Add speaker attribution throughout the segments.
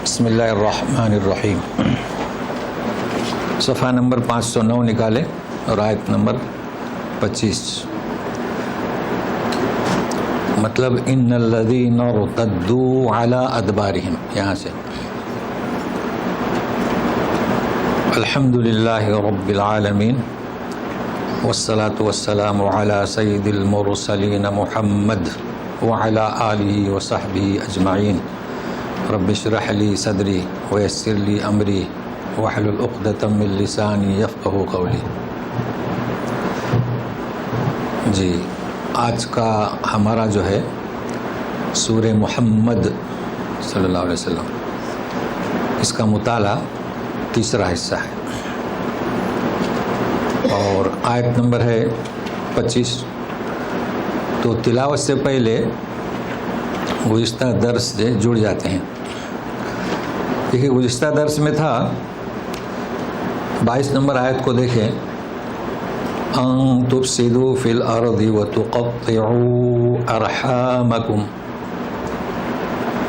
Speaker 1: بسم اللہ الرحمن الرحیم. صفحہ نمبر 509 نکالیں اور آیت نمبر 25. مطلب ان الذین ارتدوا علی ادبارہم، یہاں سے الحمد للہ رب العالمین والصلاة والسلام علی سید المرسلین محمد وعلی آلہ وصحبہ اجمعین. رب اشرح لی صدری ویسر لی امری واحلل عقدۃ من لسانی یفقہوا قولی. جی، آج کا ہمارا جو ہے سورہ محمد صلی اللہ علیہ وسلم، اس کا مطالعہ تیسرا حصہ ہے اور آیت نمبر ہے 25. تو تلاوت سے پہلے گزشتہ درس سے جڑ جاتے ہیں. دیکھیے، گزشتہ درس میں تھا 22 نمبر آیت کو دیکھیں، ان تفسدوا فی الارض وتقطعوا ارحامکم.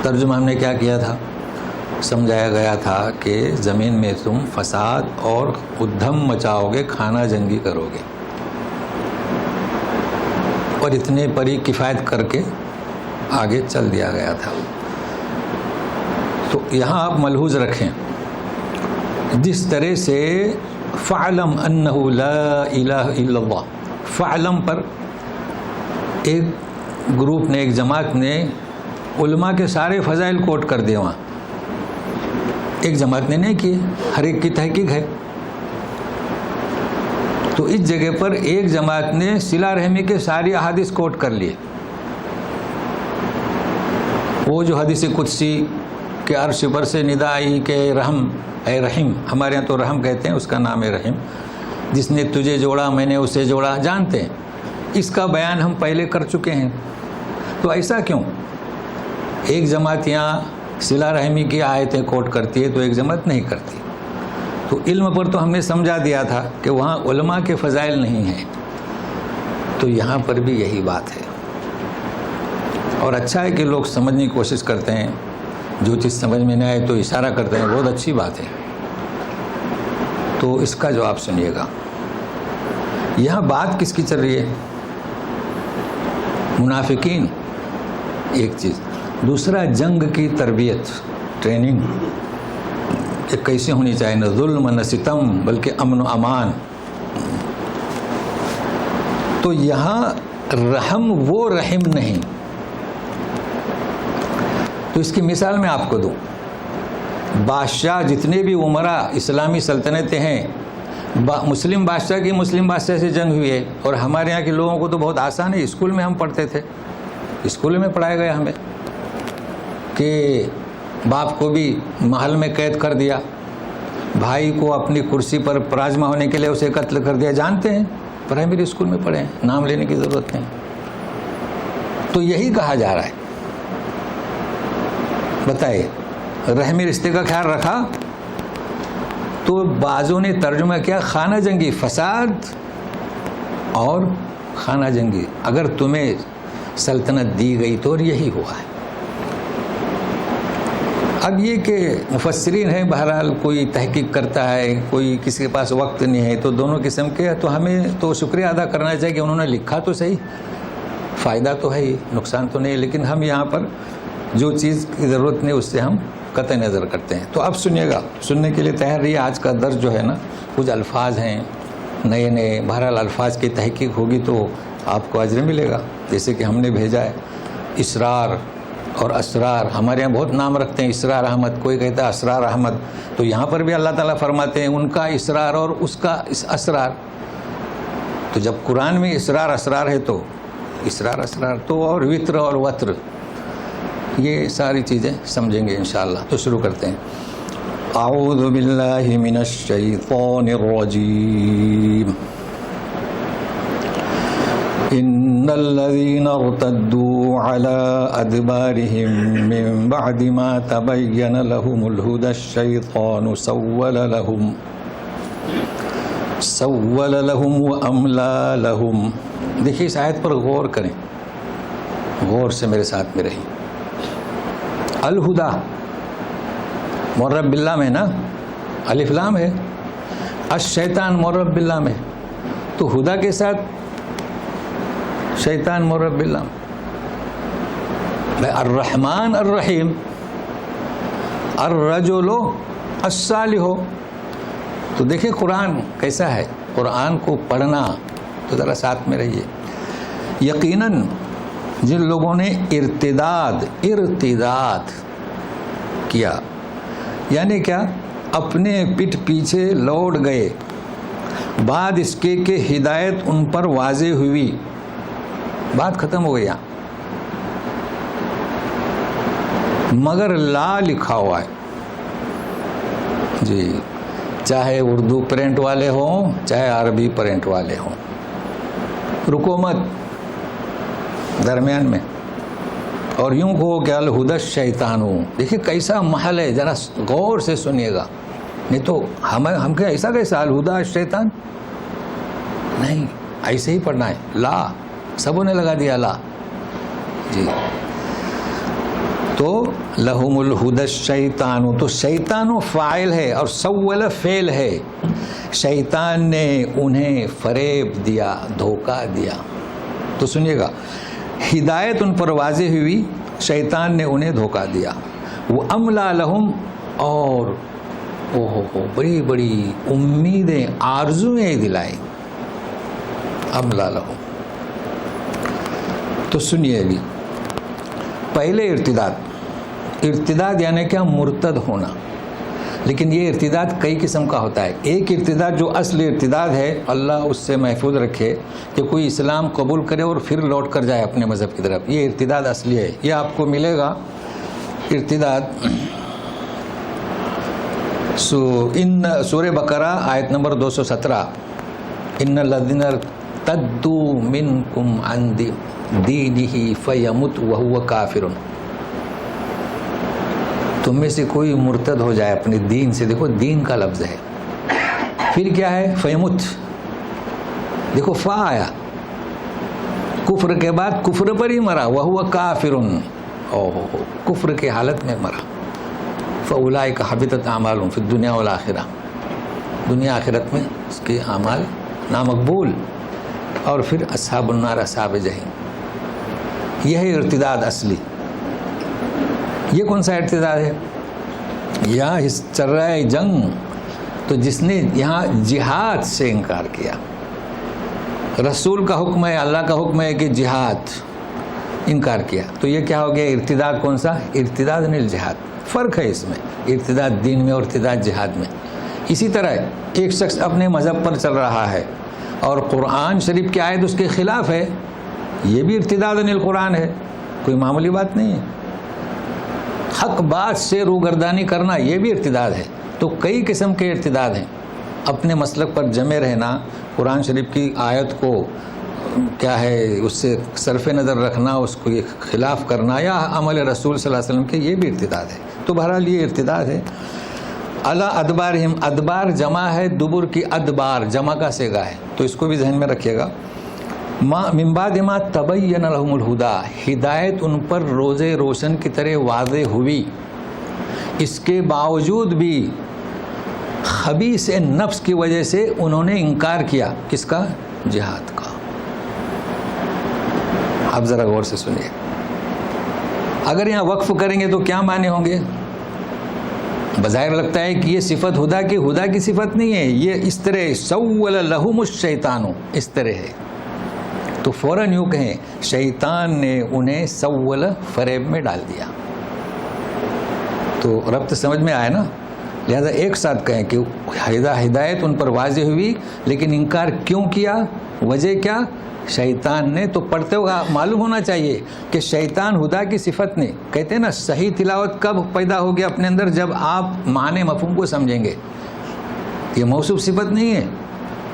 Speaker 1: ترجمہ ہم نے کیا کیا تھا؟ سمجھایا گیا تھا کہ زمین میں تم فساد اور ادھم مچاؤ گے، خانہ جنگی کرو گے، اور اتنے پر ہی کفایت کر کے آگے چل دیا گیا تھا. تو یہاں آپ ملحوظ رکھیں، جس طرح سے فعلم انہ لا الہ الا اللہ، فعلم پر ایک گروپ نے، ایک جماعت نے علماء کے سارے فضائل کوٹ کر دیے. وہاں ایک جماعت نے نہیں کیے، ہر ایک کی تحقیق ہے. تو اس جگہ پر ایک جماعت نے صلہ رحمی کے ساری احادیث کوٹ کر لیے. وہ جو حدیث قدسی کہ عرش پر سے ندا آئی کہ رحم اے رحیم، ہمارے یہاں تو رحم کہتے ہیں، اس کا نام ہے رحیم، جس نے تجھے جوڑا میں نے اسے جوڑا، جانتے ہیں. اس کا بیان ہم پہلے کر چکے ہیں. تو ایسا کیوں ایک جماعت یہاں صلہ رحمی کی آیتیں کوٹ کرتی ہے تو ایک جماعت نہیں کرتی؟ تو علم پر تو ہم نے سمجھا دیا تھا کہ وہاں علماء کے فضائل نہیں ہیں. تو یہاں پر بھی یہی بات ہے. اور اچھا ہے کہ لوگ سمجھنے کی کوشش کرتے ہیں، جو چیز سمجھ میں نہیں آئے تو اشارہ کرتے ہیں، بہت اچھی بات ہے. تو اس کا جواب سنیے گا. یہاں بات کس کی چل رہی ہے؟ منافقین ایک چیز، دوسرا جنگ کی تربیت، ٹریننگ کہ کیسے ہونی چاہیے، نہ ظلم نہ ستم بلکہ امن و امان. تو یہاں رحم وہ رحم نہیں. تو اس کی مثال میں آپ کو دوں. بادشاہ جتنے بھی عمرا اسلامی سلطنتیں ہیں، مسلم بادشاہ کی مسلم بادشاہ سے جنگ ہوئی ہے. اور ہمارے یہاں کے لوگوں کو تو بہت آسان ہے، اسکول میں ہم پڑھتے تھے، اسکول میں پڑھایا گیا ہمیں کہ باپ کو بھی محل میں قید کر دیا، بھائی کو اپنی کرسی پر پراجما ہونے کے لیے اسے قتل کر دیا. جانتے ہیں، پرائمری اسکول میں پڑھے ہیں، نام لینے کی ضرورت نہیں. تو یہی کہا جا رہا ہے. بتائیے، رحمی رشتے کا خیال رکھا تو بعضوں نے ترجمہ کیا خانہ جنگی، فساد اور خانہ جنگی. اگر تمہیں سلطنت دی گئی تو یہی ہوا ہے. اب یہ کہ مفسرین ہیں، بہرحال کوئی تحقیق کرتا ہے، کوئی کسی کے پاس وقت نہیں ہے، تو دونوں قسم کے. تو ہمیں تو شکریہ ادا کرنا چاہیے کہ انہوں نے لکھا تو صحیح، فائدہ تو ہے ہی، نقصان تو نہیں. لیکن ہم یہاں پر جو چیز کی ضرورت نہیں اس سے ہم قطع نظر کرتے ہیں. تو اب سنیے گا، سننے کے لیے تیار رہیے. آج کا درس جو ہے نا، کچھ الفاظ ہیں نئے نئے، بہرحال الفاظ کی تحقیق ہوگی تو آپ کو اجر ملے گا. جیسے کہ ہم نے بھیجا ہے اسرار اور اسرار. ہمارے یہاں بہت نام رکھتے ہیں، اسرار احمد، کوئی کہتا ہے اسرار احمد. تو یہاں پر بھی اللہ تعالیٰ فرماتے ہیں ان کا اسرار اور اس کا اسرار. تو جب قرآن میں اسرار اسرار ہے تو اسرار اسرار تو، اور وطر اور وطر، یہ ساری چیزیں سمجھیں گے انشاءاللہ. تو شروع کرتے ہیں. اعوذ باللہ من الشیطان الرجیم. ان الذین ارتدوا علی ادبارهم من بعد ما تبین لهم الہدی الشیطان سول لهم واملا لهم. دیکھیے اس آیت پر غور کریں، غور سے میرے ساتھ میں رہیں. الہدا معرب باللام ہے نا، الف لام ہے، الشیطان معرب باللام ہے، تو ہدا کے ساتھ شیطان معرب باللام. الرحمن الرحیم، الرجل الصالح. تو دیکھیں قرآن کیسا ہے. قرآن کو پڑھنا تو ذرا ساتھ میں رہیے. یقیناً جن لوگوں نے ارتداد کیا، یعنی کیا، اپنے پیٹھ پیچھے لوٹ گئے بعد اس کے کہ ہدایت ان پر واضح ہوئی. بات ختم ہو گیا، مگر لا لکھا ہوا ہے جی، چاہے اردو پرنٹ والے ہوں چاہے عربی پرنٹ والے ہوں. رکو مت درمیان میں، اور یوں کہو کہ الہدی الشیطان. دیکھیے کیسا محل ہے، ذرا غور سے سنیے گا، نہیں تو ہم کہ ایسا کیسا الہدی الشیطان، نہیں ایسے ہی پڑھنا ہے. لا سبوں نے لگا دیا لا جی. تو لہم الہدی الشیطان، تو شیطان فاعل ہے اور سول فعل ہے. شیطان نے انہیں فریب دیا، دھوکہ دیا. تو سنیے گا، ہدایت ان پر واضح ہوئی، شیطان نے انہیں دھوکہ دیا. وہ املا لہم، اور بڑی بڑی امیدیں آرزویں دلائیں. املا لہم. تو سنیے ابھی پہلے ارتداد یعنی کیا، مرتد ہونا. لیکن یہ ارتداد کئی قسم کا ہوتا ہے. ایک ارتداد جو اصل ارتداد ہے، اللہ اس سے محفوظ رکھے کہ کوئی اسلام قبول کرے اور پھر لوٹ کر جائے اپنے مذہب کی طرف، یہ ارتداد اصلی ہے. یہ آپ کو ملے گا ارتداد سورہ بقرہ آیت نمبر 217. ان الذین ارتدوا منکم عن دینہ فیمت وہو کافر. تم میں سے کوئی مرتد ہو جائے اپنے دین سے، دیکھو دین کا لفظ ہے، پھر کیا ہے، فیمت. دیکھو فا آیا، کفر کے بعد کفر پر ہی مرا، وہو کافر، کفر کے حالت میں مرا. فاولئک حبطت اعمالہم فی الدنیا والآخرہ، دنیا آخرت میں اس کے اعمال نامقبول. اور پھر اصحاب النار، اصحاب جحیم. یہ ہے ارتداد اصلی. یہ کون سا ارتداد ہے؟ یہاں چل رہا ہے جنگ، تو جس نے یہاں جہاد سے انکار کیا، رسول کا حکم ہے، اللہ کا حکم ہے کہ جہاد، انکار کیا، تو یہ کیا ہو گیا، ارتداد. کون سا؟ ارتداد عن الجہاد. فرق ہے اس میں، ارتداد دین میں اور ارتداد جہاد میں. اسی طرح ایک شخص اپنے مذہب پر چل رہا ہے اور قرآن شریف کی آیت اس کے خلاف ہے، یہ بھی ارتداد عن القرآن ہے، کوئی معمولی بات نہیں ہے. حق بات سے روگردانی کرنا، یہ بھی ارتداد ہے. تو کئی قسم کے ارتداد ہیں. اپنے مسلک پر جمے رہنا، قرآن شریف کی آیت کو کیا ہے اس سے صرف نظر رکھنا، اس کو خلاف کرنا، یا عمل رسول صلی اللہ علیہ وسلم کے، یہ بھی ارتداد ہے. تو بہرحال یہ ارتداد ہے. علی ادبارہم، ادبار جمع ہے، دبر کی ادبار جمع کا صیغہ ہے، تو اس کو بھی ذہن میں رکھیے گا. من بعد ما تبین لہم الہدی، ہدایت ان پر روز روشن کی طرح واضح ہوئی، اس کے باوجود بھی خبیث نفس کی وجہ سے انہوں نے انکار کیا. کس کا؟ جہاد کا. آپ ذرا غور سے سنیے. اگر یہاں وقف کریں گے تو کیا معنی ہوں گے؟ بظاہر لگتا ہے کہ یہ صفت خدا کی صفت نہیں ہے، یہ اس طرح سول لہم الشیطان، اس طرح ہے. تو فوراً یوں کہیں، شیطان نے انہیں سول، فریب میں ڈال دیا. تو ربط سمجھ میں آیا نا. لہذا ایک ساتھ کہیں کہ ہدایت ان پر واضح ہوئی، لیکن انکار کیوں کیا؟ وجہ کیا؟ شیطان نے. تو پڑھتے ہوگا معلوم ہونا چاہیے کہ شیطان خدا کی صفت نے. کہتے ہیں نا صحیح تلاوت کب پیدا ہوگی اپنے اندر؟ جب آپ معنی مفہوم کو سمجھیں گے. یہ موصوف صفت نہیں ہے.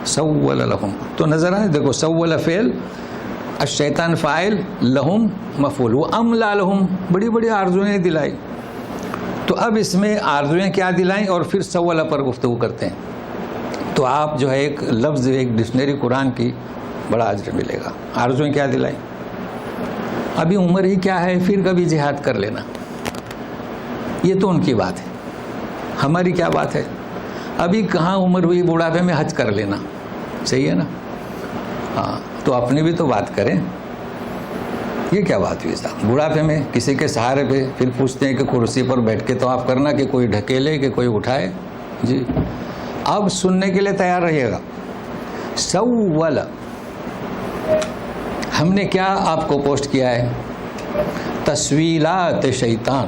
Speaker 1: سول لہم، تو نظر آئے، دیکھو سول فعل، الشیطان فاعل، لہم مفعول. وہ املا لہم، بڑی بڑی آرزویں دلائی. تو اب اس میں آرزویں کیا دلائیں اور پھر سول پر گفتگو کرتے ہیں. تو آپ جو ہے ایک لفظ، ایک ڈکشنری قرآن کی بڑا اجر ملے گا. آرزویں کیا دلائیں؟ ابھی عمر ہی کیا ہے، پھر کبھی جہاد کر لینا، یہ تو ان کی بات ہے. ہماری کیا بات ہے؟ ابھی کہاں عمر ہوئی بڑھاپے میں حج کر لینا، صحیح ہے نا؟ ہاں، تو اپنی بھی تو بات کریں. یہ کیا بات ہوئی صاحب؟ بڑھاپے میں کسی کے سہارے پہ پھر پوچھتے ہیں کہ کرسی پر بیٹھ کے تو آپ کرنا کہ کوئی ڈھکیلے کہ کوئی اٹھائے. جی اب سننے کے لیے تیار رہیے گا. سول، ہم نے کیا آپ کو پوسٹ کیا ہے؟ تسویلات شیطان،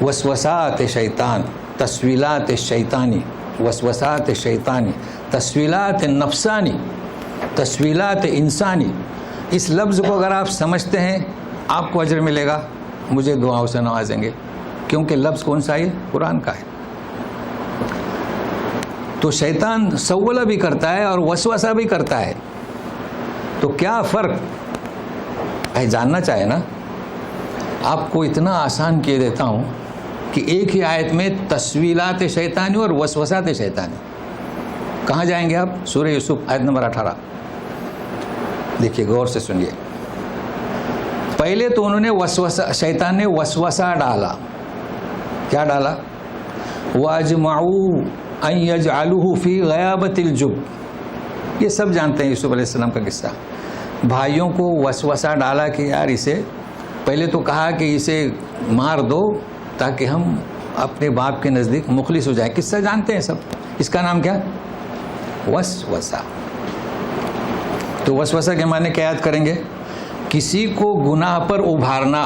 Speaker 1: وسوسات شیطان، تسویلات شیطانی، وسوسات شیطانی، تسویلات نفسانی، تسویلات انسانی. اس لفظ کو اگر آپ سمجھتے ہیں آپ کو اجر ملے گا، مجھے دعاؤں سے نوازیں گے، کیونکہ لفظ کون سا ہے؟ قرآن کا ہے. تو شیطان سولہ بھی کرتا ہے اور وسوسہ بھی کرتا ہے. تو کیا فرق ہے؟ جاننا چاہے نا. آپ کو اتنا آسان کیے دیتا ہوں کہ ایک ہی آیت میں تسویلات شیطانی اور وسوسات شیطانی. کہاں جائیں گے آپ؟ سورہ یوسف آیت نمبر 18. دیکھیے غور سے سنیے. پہلے تو انہوں نے شیطان نے وسوسہ ڈالا. کیا ڈالا؟ وَأَجْمَعُوا أَن يَجْعَلُوهُ فِي غَيَابَةِ الْجُبِّ. یہ سب جانتے ہیں یوسف علیہ السلام کا قصہ. بھائیوں کو وسوسہ ڈالا کہ یار اسے، پہلے تو کہا کہ اسے مار دو تاکہ ہم اپنے باپ کے نزدیک مخلص ہو جائیں. قصہ جانتے ہیں سب. اس کا نام کیا؟ وسوسہ. تو وسوسہ کے معنی کیا یاد کریں گے؟ کسی کو گناہ پر ابھارنا.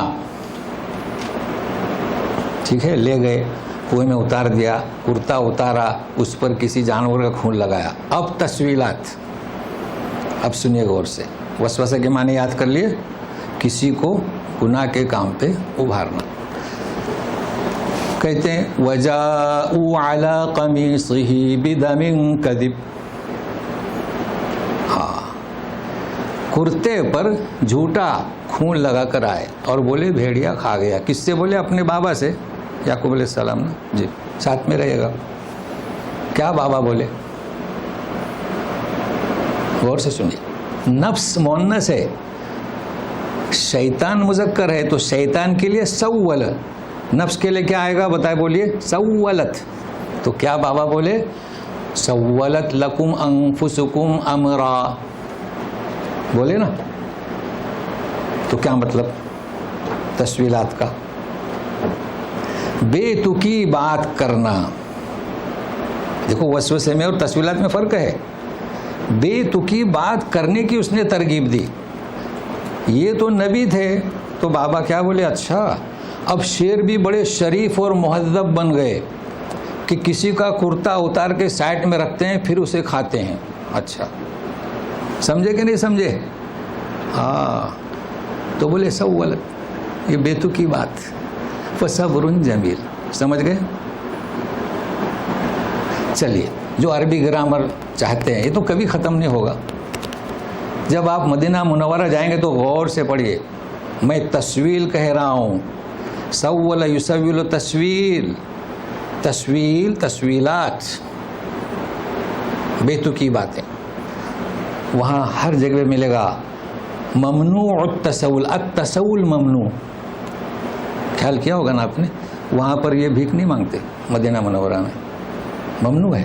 Speaker 1: ٹھیک ہے، لے گئے کنویں میں اتار دیا، کرتا اتارا، اس پر کسی جانور کا خون لگایا. اب تسویلات. اب سنیے غور سے. وسوسہ کے معنی یاد کر لیے، کسی کو گناہ کے کام پہ ابھارنا. کہتے ہیں وَجَاءُوا عَلَىٰ قَمِيصِهِ بِدَمٍ كَذِبٍ. کرتے پر جھوٹا خون لگا کر آئے اور بولے بھیڑیا کھا گیا. کس سے بولے؟ اپنے بابا سے، یعقوب علیہ السلام نا. جی ساتھ میں رہے گا. کیا بابا بولے؟ غور سے سنیے. نفس مؤنث ہے، شیطان مذکر ہے، تو شیطان کے لیے سول. نفس کے لیے کیا آئے گا بتائے؟ بولیے. سولت. تو کیا بابا بولے؟ سولت لکم انفسکم امرا. بولے نا. تو کیا مطلب تسویلات کا؟ بے تکی بات کرنا. دیکھو وسوسے میں اور تسویلات میں فرق ہے. بے تکی بات کرنے کی اس نے ترغیب دی. یہ تو نبی تھے تو بابا کیا بولے؟ اچھا اب شیر بھی بڑے شریف اور مہذب بن گئے کہ کسی کا کرتا اتار کے سائڈ میں رکھتے ہیں پھر اسے کھاتے ہیں. اچھا سمجھے کہ نہیں سمجھے؟ ہاں. تو بولے سولت، یہ بیتو کی بات. فصبر جمیل. سمجھ گئے؟ چلیے، جو عربی گرامر چاہتے ہیں یہ تو کبھی ختم نہیں ہوگا. جب آپ مدینہ منورہ جائیں گے تو غور سے پڑھیے. میں تسویل کہہ رہا ہوں. سول یسویل تسویل، تسویل تسویلات، بیتو کی باتیں. وہاں ہر جگہ ملے گا ممنوع التسول. التسول ممنوع. خیال کیا ہوگا نا آپ نے. وہاں پر یہ بھیک نہیں مانگتے. مدینہ منورہ میں ممنوع ہے.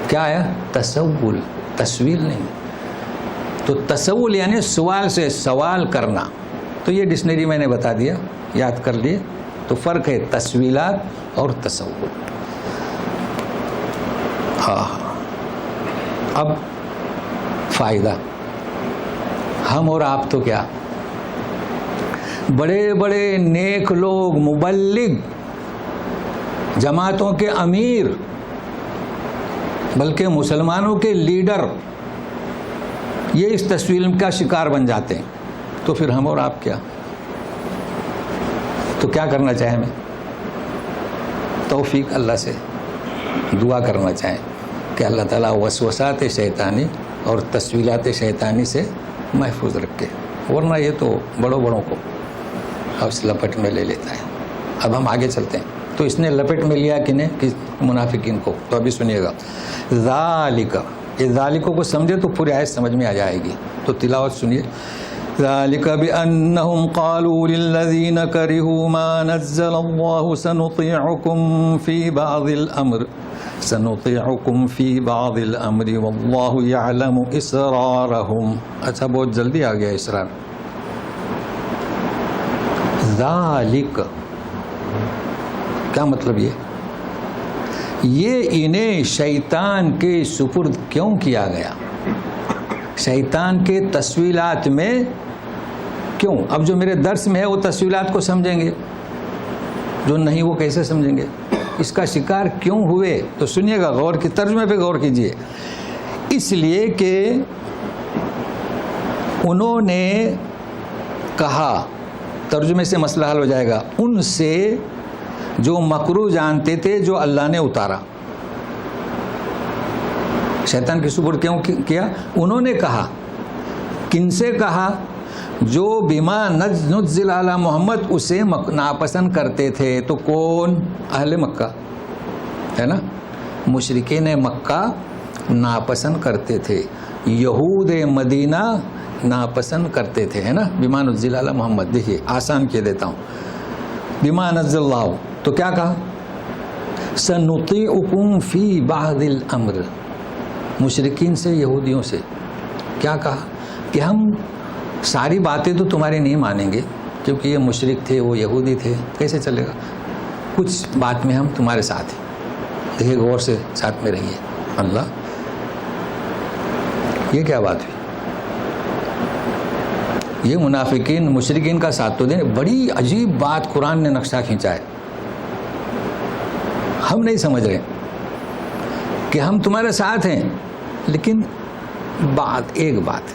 Speaker 1: کیا ہے؟ تسول. تسویل نہیں. تو تسول یعنی سوال سے سوال کرنا. تو یہ ڈکشنری میں نے بتا دیا، یاد کر لیے. تو فرق ہے تسویلات اور تسول. ہاں. اب فائدہ. ہم اور آپ تو کیا، بڑے بڑے نیک لوگ، مبلغ، جماعتوں کے امیر، بلکہ مسلمانوں کے لیڈر، یہ اس تسویل کا شکار بن جاتے ہیں. تو پھر ہم اور آپ کیا؟ تو کیا کرنا چاہیں؟ ہمیں توفیق اللہ سے دعا کرنا چاہیں کہ اللہ تعالیٰ وسوسات شیطانی اور تسویلات شیطانی سے محفوظ رکھے. ورنہ یہ تو بڑوں کو اس لپٹ میں لے لیتا ہے. اب ہم آگے چلتے ہیں. تو اس نے لپٹ میں لیا کنہیں؟ کہ منافقین کو. تو ابھی سنیے گا. ذالک، یہ ذالکوں کو سمجھے تو پوری آیت سمجھ میں آ جائے گی. تو تلاوت سنیے. ذلك بأنهم قالوا للذين كرهوا ما نزل الله سنطيعكم في بعض الأمر والله يعلم إسرارهم. اچھا بہت جلدی آ گیا اسرار. ذالک کیا مطلب؟ یہ انہیں شیطان کے سپرد کیوں کیا گیا؟ شیطان کے تسویلات میں کیوں؟ اب جو میرے درس میں ہے وہ تسویلات کو سمجھیں گے، جو نہیں وہ کیسے سمجھیں گے؟ اس کا شکار کیوں ہوئے؟ تو سنیے گا، غور کی ترجمے پہ غور کیجئے. اس لیے کہ انہوں نے کہا، ترجمے سے مسئلہ حل ہو جائے گا، ان سے جو مکروہ جانتے تھے جو اللہ نے اتارا. شیطان کی سپرد کیوں کیا؟ انہوں نے کہا. کن سے کہا؟ جو بما نزل علی محمد اسے ناپسند کرتے تھے. تو کون؟ اہل مکہ ہے نا، مشرکین مکہ ناپسند کرتے تھے، یہود مدینہ ناپسند کرتے تھے، ہے نا. بما نزل علی محمد، دیکھیے آسان کہہ دیتا ہوں. بما نزل اللہ، تو کیا کہا؟ سنطیعکم فی بعض الامر. مشرکین سے، یہودیوں سے کیا کہا کہ ہم ساری باتیں تو تمہاری نہیں مانیں گے، کیونکہ یہ مشرک تھے، وہ یہودی تھے، کیسے چلے گا؟ کچھ بات میں ہم تمہارے ساتھ ہیں. دیکھیے غور سے ساتھ میں رہیے. اللہ، یہ کیا بات ہوئی؟ یہ منافقین مشرکین کا ساتھ تو دیں. بڑی عجیب بات قرآن نے نقشہ کھینچا ہے. ہم نہیں سمجھ رہے کہ ہم تمہارے ساتھ ہیں، لیکن ایک بات،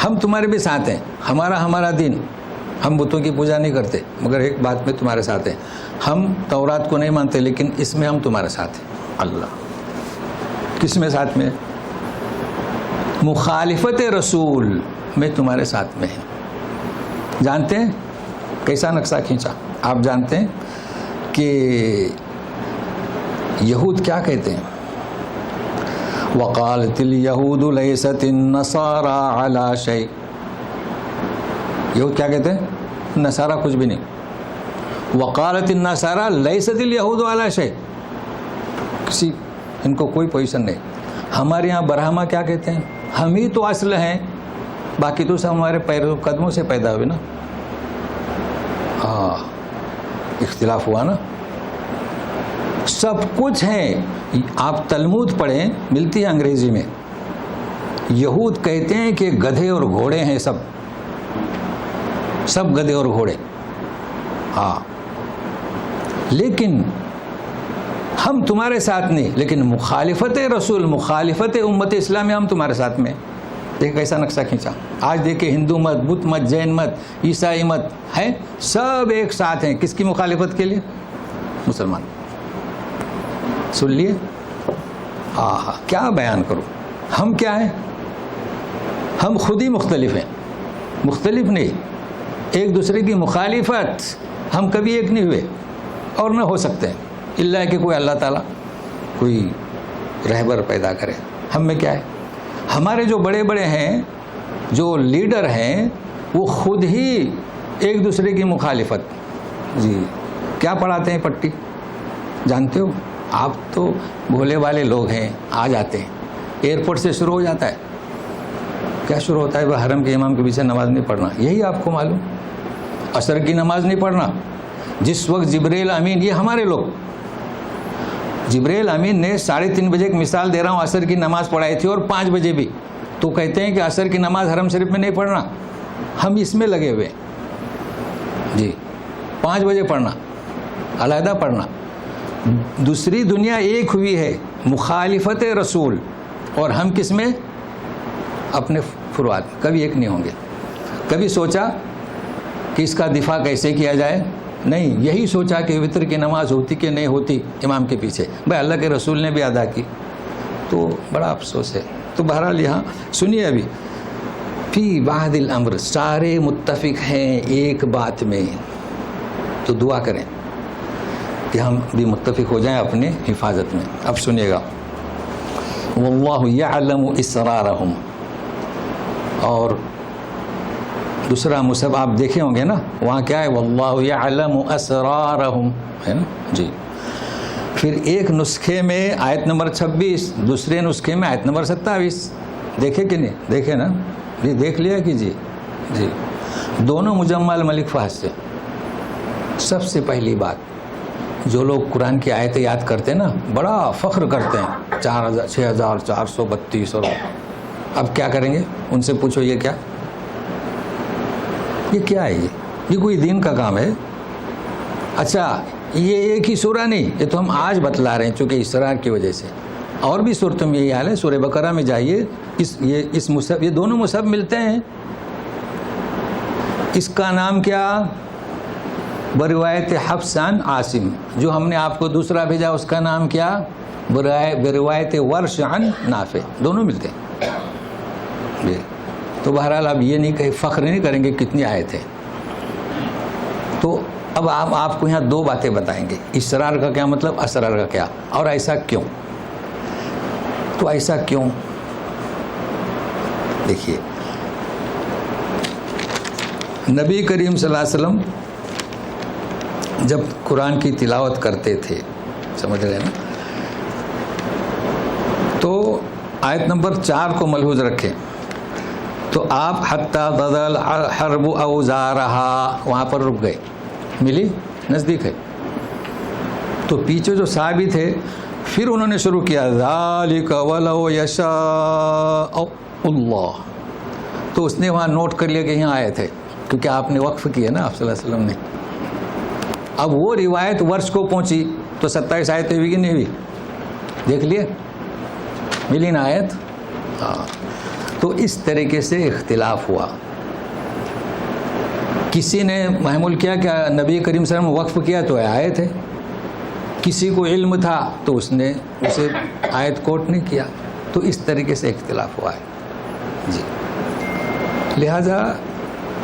Speaker 1: ہم تمہارے بھی ساتھ ہیں، ہمارا دین، ہم بتوں کی پوجا نہیں کرتے، مگر ایک بات میں تمہارے ساتھ ہیں. ہم تورات کو نہیں مانتے، لیکن اس میں ہم تمہارے ساتھ ہیں. اللہ، کس میں ساتھ میں؟ مخالفت رسول میں تمہارے ساتھ میں ہیں. جانتے ہیں کیسا نقشہ کھینچا؟ آپ جانتے ہیں کہ یہود کیا کہتے ہیں؟ وقالت الیہود لیست النصارى علی شیء. یہود کیا کہتے ہیں؟ نصارہ کچھ بھی نہیں. وقالت النصارى لیست الیہود علی شیء، کسی ان کو کوئی پوزیشن نہیں. ہمارے یہاں برہما کیا کہتے ہیں؟ ہم ہی تو اصل ہیں، باقی تو سب ہمارے پیروں قدموں سے پیدا ہوئے نا. ہاں، اختلاف ہوا نا. سب کچھ ہے. آپ تلمود پڑھیں، ملتی ہے انگریزی میں. یہود کہتے ہیں کہ گدھے اور گھوڑے ہیں، سب گدھے اور گھوڑے. ہاں، لیکن ہم تمہارے ساتھ نہیں، لیکن مخالفت رسول، مخالفت امت اسلامیہ ہم تمہارے ساتھ میں. دیکھ کیسا نقشہ کھینچا. آج دیکھیں ہندو مت، بدھ مت، جین مت، عیسائی مت ہے، سب ایک ساتھ ہیں. کس کی مخالفت کے لیے؟ مسلمان. سن لیے؟ کیا بیان کروں. ہم کیا ہیں؟ ہم خود ہی مختلف ہیں. مختلف نہیں، ایک دوسرے کی مخالفت ہم کبھی ایک نہیں ہوئے اور نہ ہو سکتے ہیں، الا کہ کوئی اللہ تعالیٰ کوئی رہبر پیدا کرے. ہم میں کیا ہے؟ ہمارے جو بڑے بڑے ہیں، جو لیڈر ہیں، وہ خود ہی ایک دوسرے کی مخالفت. جی کیا پڑھاتے ہیں پٹی؟ جانتے ہو؟ آپ تو بھولے والے لوگ ہیں، آ جاتے ہیں. ایئرپورٹ سے شروع ہو جاتا ہے. کیا شروع ہوتا ہے؟ وہ حرم کے امام کے پیچھے نماز نہیں پڑھنا. یہی آپ کو معلوم. عصر کی نماز نہیں پڑھنا. جس وقت جبریل امین، یہ ہمارے لوگ، جبریل امین نے 3:30 بجے ایک مثال دے رہا ہوں، عصر کی نماز پڑھائی تھی، اور 5 بجے بھی. تو کہتے ہیں کہ عصر کی نماز حرم شریف میں نہیں پڑھنا. ہم اس میں لگے ہوئے. جی 5 بجے پڑھنا، علیحدہ پڑھنا. دوسری دنیا ایک ہوئی ہے، مخالفت رسول، اور ہم کس میں؟ اپنے فروعات. کبھی ایک نہیں ہوں گے. کبھی سوچا کہ اس کا دفاع کیسے کیا جائے؟ نہیں. یہی سوچا کہ وطر کی نماز ہوتی کہ نہیں ہوتی امام کے پیچھے. بھائی اللہ کے رسول نے بھی ادا کی، تو بڑا افسوس ہے. تو بہرحال یہاں سنیے، ابھی فی بعض الامر، سارے متفق ہیں ایک بات میں. تو دعا کریں کہ ہم بھی متفق ہو جائیں اپنی حفاظت میں. اب سنیے گا، واللہ یعلم اسرارہم، اور دوسرا مصحف آپ دیکھے ہوں گے نا، وہاں کیا ہے؟ واللہ یعلم اسرارہم، ہے نا جی۔ پھر ایک نسخے میں آیت نمبر 26، دوسرے نسخے میں آیت نمبر 27، دیکھے کہ نہیں؟ دیکھے نا جی، دیکھ لیا کیجیے جی۔ دونوں مجمع الملک فہد سے۔ سب سے پہلی بات، جو لوگ قرآن کی آیتیں یاد کرتے ہیں نا، بڑا فخر کرتے ہیں 6432، اور اب کیا کریں گے؟ ان سے پوچھو یہ کیا ہے؟ یہ کوئی دین کا کام ہے؟ اچھا یہ ایک ہی سورہ نہیں، یہ تو ہم آج بتلا رہے ہیں چونکہ اسرار کی وجہ سے۔ اور بھی صورتوں میں یہی حال ہے، سورہ بقرہ میں جائیے، اس مصحف، یہ دونوں مصحف ملتے ہیں۔ اس کا نام کیا؟ بروایت حفص عن عاصم۔ جو ہم نے آپ کو دوسرا بھیجا اس کا نام کیا؟ بروایت ورش عن نافع۔ دونوں ملتے ہیں جی۔ تو بہرحال اب یہ نہیں کہ فخر نہیں کریں گے کتنی آیتیں۔ تو اب آپ کو یہاں دو باتیں بتائیں گے، اسرار کا کیا مطلب، اسرار کا کیا، اور ایسا کیوں۔ تو ایسا کیوں؟ دیکھیے، نبی کریم صلی اللہ علیہ وسلم جب قرآن کی تلاوت کرتے تھے، سمجھ رہے ہیں نا، تو آیت نمبر 4 کو ملحوظ رکھیں تو آپ حتی تضل حرب اوزارہا وہاں پر رک گئے، ملی نزدیک ہے۔ تو پیچھے جو صحابی تھے پھر انہوں نے شروع کیا ذالک ولو یشاء اللہ، تو اس نے وہاں نوٹ کر لیا کہ یہاں آئے تھے، کیونکہ آپ نے وقف کیا نا آپ صلی اللہ علیہ وسلم نے۔ اب وہ روایت ورش کو پہنچی تو 27 آیتیں ہوئی کہ نہیں ہوئی؟ دیکھ لیے، ملی نا آیت؟ ہاں۔ تو اس طریقے سے اختلاف ہوا۔ کسی نے محمول کیا کہ نبی کریم صلی اللہ علیہ وسلم وقف کیا تو آئے تھے، کسی کو علم تھا تو اس نے اسے آیت کوٹ نہیں کیا، تو اس طریقے سے اختلاف ہوا ہے جی۔ لہذا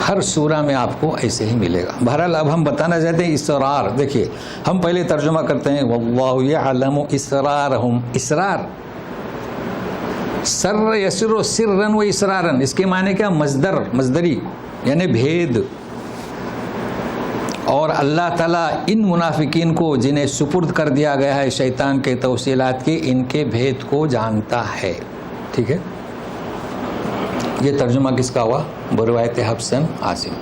Speaker 1: ہر سورہ میں آپ کو ایسے ہی ملے گا۔ بہرحال اب ہم بتانا چاہتے ہیں اسرار۔ دیکھیے ہم پہلے ترجمہ کرتے ہیں واللہ یعلم اسرارہم۔ اسرار، سر یسر سرن و اسرارن، اس کے معنی کیا؟ مصدری یعنی بھید۔ اور اللہ تعالیٰ ان منافقین کو جنہیں سپرد کر دیا گیا ہے شیطان کے توسیلات کے، ان کے بھید کو جانتا ہے، ٹھیک ہے۔ یہ ترجمہ کس کا ہوا؟ بروایت حفص عن عاصم۔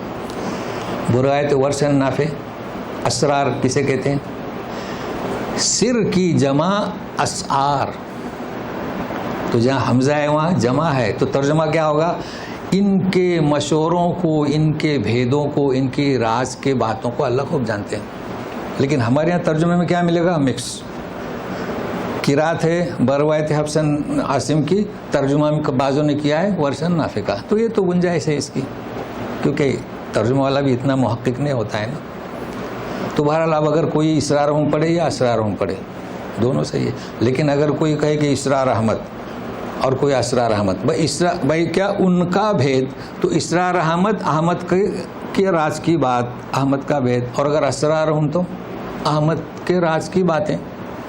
Speaker 1: بروایت ورش عن نافع۔ اسرار کسے کہتے ہیں؟ سر کی جمع اسعار، تو جہاں حمزہ ہے وہاں جمع ہے، تو ترجمہ کیا ہوگا؟ ان کے مشوروں کو، ان کے بھیدوں کو، ان کی راز کے باتوں کو اللہ خوب جانتے ہیں۔ لیکن ہمارے یہاں ترجمے میں کیا ملے گا؟ مکس قرات ہے بروایت حفص عن عاصم کی، ترجمہ میں بعضوں نے کیا ہے ورش عن نافع کا، تو یہ تو گنجائش ہے اس کی، کیونکہ ترجمہ والا بھی اتنا محقق نہیں ہوتا ہے نا۔ تو بہرحال اب اگر کوئی اسرارہم پڑھے یا اسرارہم پڑھے، دونوں صحیح ہے۔ لیکن اگر کوئی کہے کہ اسرار احمد اور کوئی اسرار احمد، بھائی کیا ان کا بھید؟ تو اسرار احمد کے راز کی بات، احمد کا بھید، اور اگر اسرارہم تو احمد کے راز کی باتیں،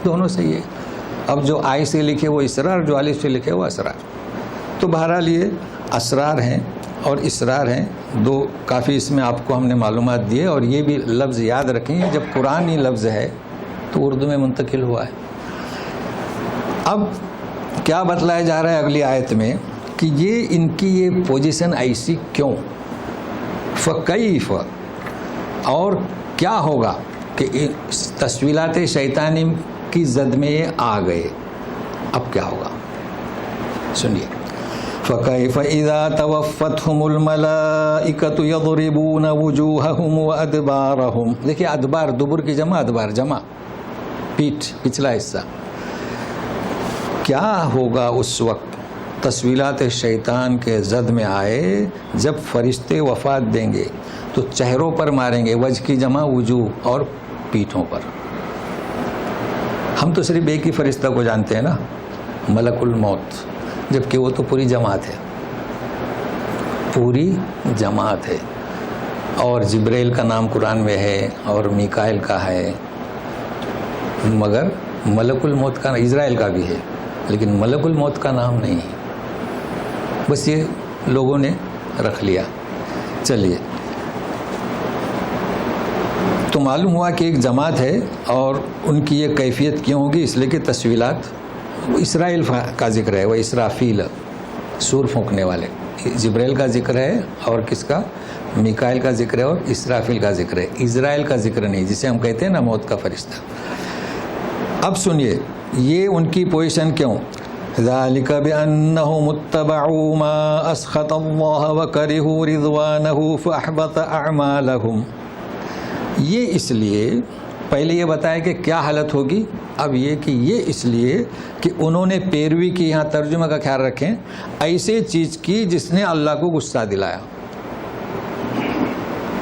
Speaker 1: دونوں صحیح ہے۔ اب جو آئی سے لکھے وہ اسرار، جو الف سے لکھے وہ اسرار۔ تو بہرحال یہ اسرار ہیں اور اسرار ہیں، دو کافی اس میں آپ کو ہم نے معلومات دیے۔ اور یہ بھی لفظ یاد رکھیں، جب قرآنی لفظ ہے تو اردو میں منتقل ہوا ہے۔ اب کیا بتلایا جا رہا ہے اگلی آیت میں کہ یہ ان کی یہ پوزیشن ایسی کیوں، فکیف، اور کیا ہوگا کہ تسویلات شیطانی کی زد میں یہ آ گئے، اب کیا ہوگا سنیے۔ فَكَيْفَ إِذَا تَوَفَّتْهُمُ الْمَلَائِكَةُ يَضْرِبُونَ وُجُوهَهُمْ وَأَدْبَارَهُمْ۔ دیکھیے ادبار، دبر کی جمع، ادبار جمع، پیٹھ، پچھلا حصہ۔ کیا ہوگا اس وقت تسویلات شیطان کے زد میں آئے جب فرشتے وفات دیں گے تو چہروں پر ماریں گے، وجہ کی جمع وجوہ، اور پیٹھوں پر۔ ہم تو صرف ایک ہی فرشتہ کو جانتے ہیں نا، ملک الموت، جبکہ وہ تو پوری جماعت ہے، پوری جماعت ہے۔ اور جبرائیل کا نام قرآن میں ہے اور میکائیل کا ہے، مگر ملک الموت کا، اسرائیل کا بھی ہے لیکن ملک الموت کا نام نہیں ہے، بس یہ لوگوں نے رکھ لیا۔ چلیے، تو معلوم ہوا کہ ایک جماعت ہے اور ان کی یہ کیفیت کیوں ہوگی، اس لیے کہ تسویلات اسرائیل کا ذکر ہے، وہ اسرافیل سور پھونکنے والے، جبریل کا ذکر ہے اور کس کا، میکائیل کا ذکر ہے اور اسرافیل کا ذکر ہے، اسرائیل کا ذکر نہیں، جسے ہم کہتے ہیں نا موت کا فرشتہ۔ اب سنیے یہ ان کی پوزیشن کیوں، ذالک بأنہم اتبعوا ما اسخط اللہ وکرہوا رضوانہ فاحبط اعمالہم، یہ اس لیے، پہلے یہ بتایا کہ کیا حالت ہوگی، اب یہ کہ یہ اس لیے کہ انہوں نے پیروی کی، یہاں ترجمہ کا خیال رکھیں، ایسے چیز کی جس نے اللہ کو غصہ دلایا،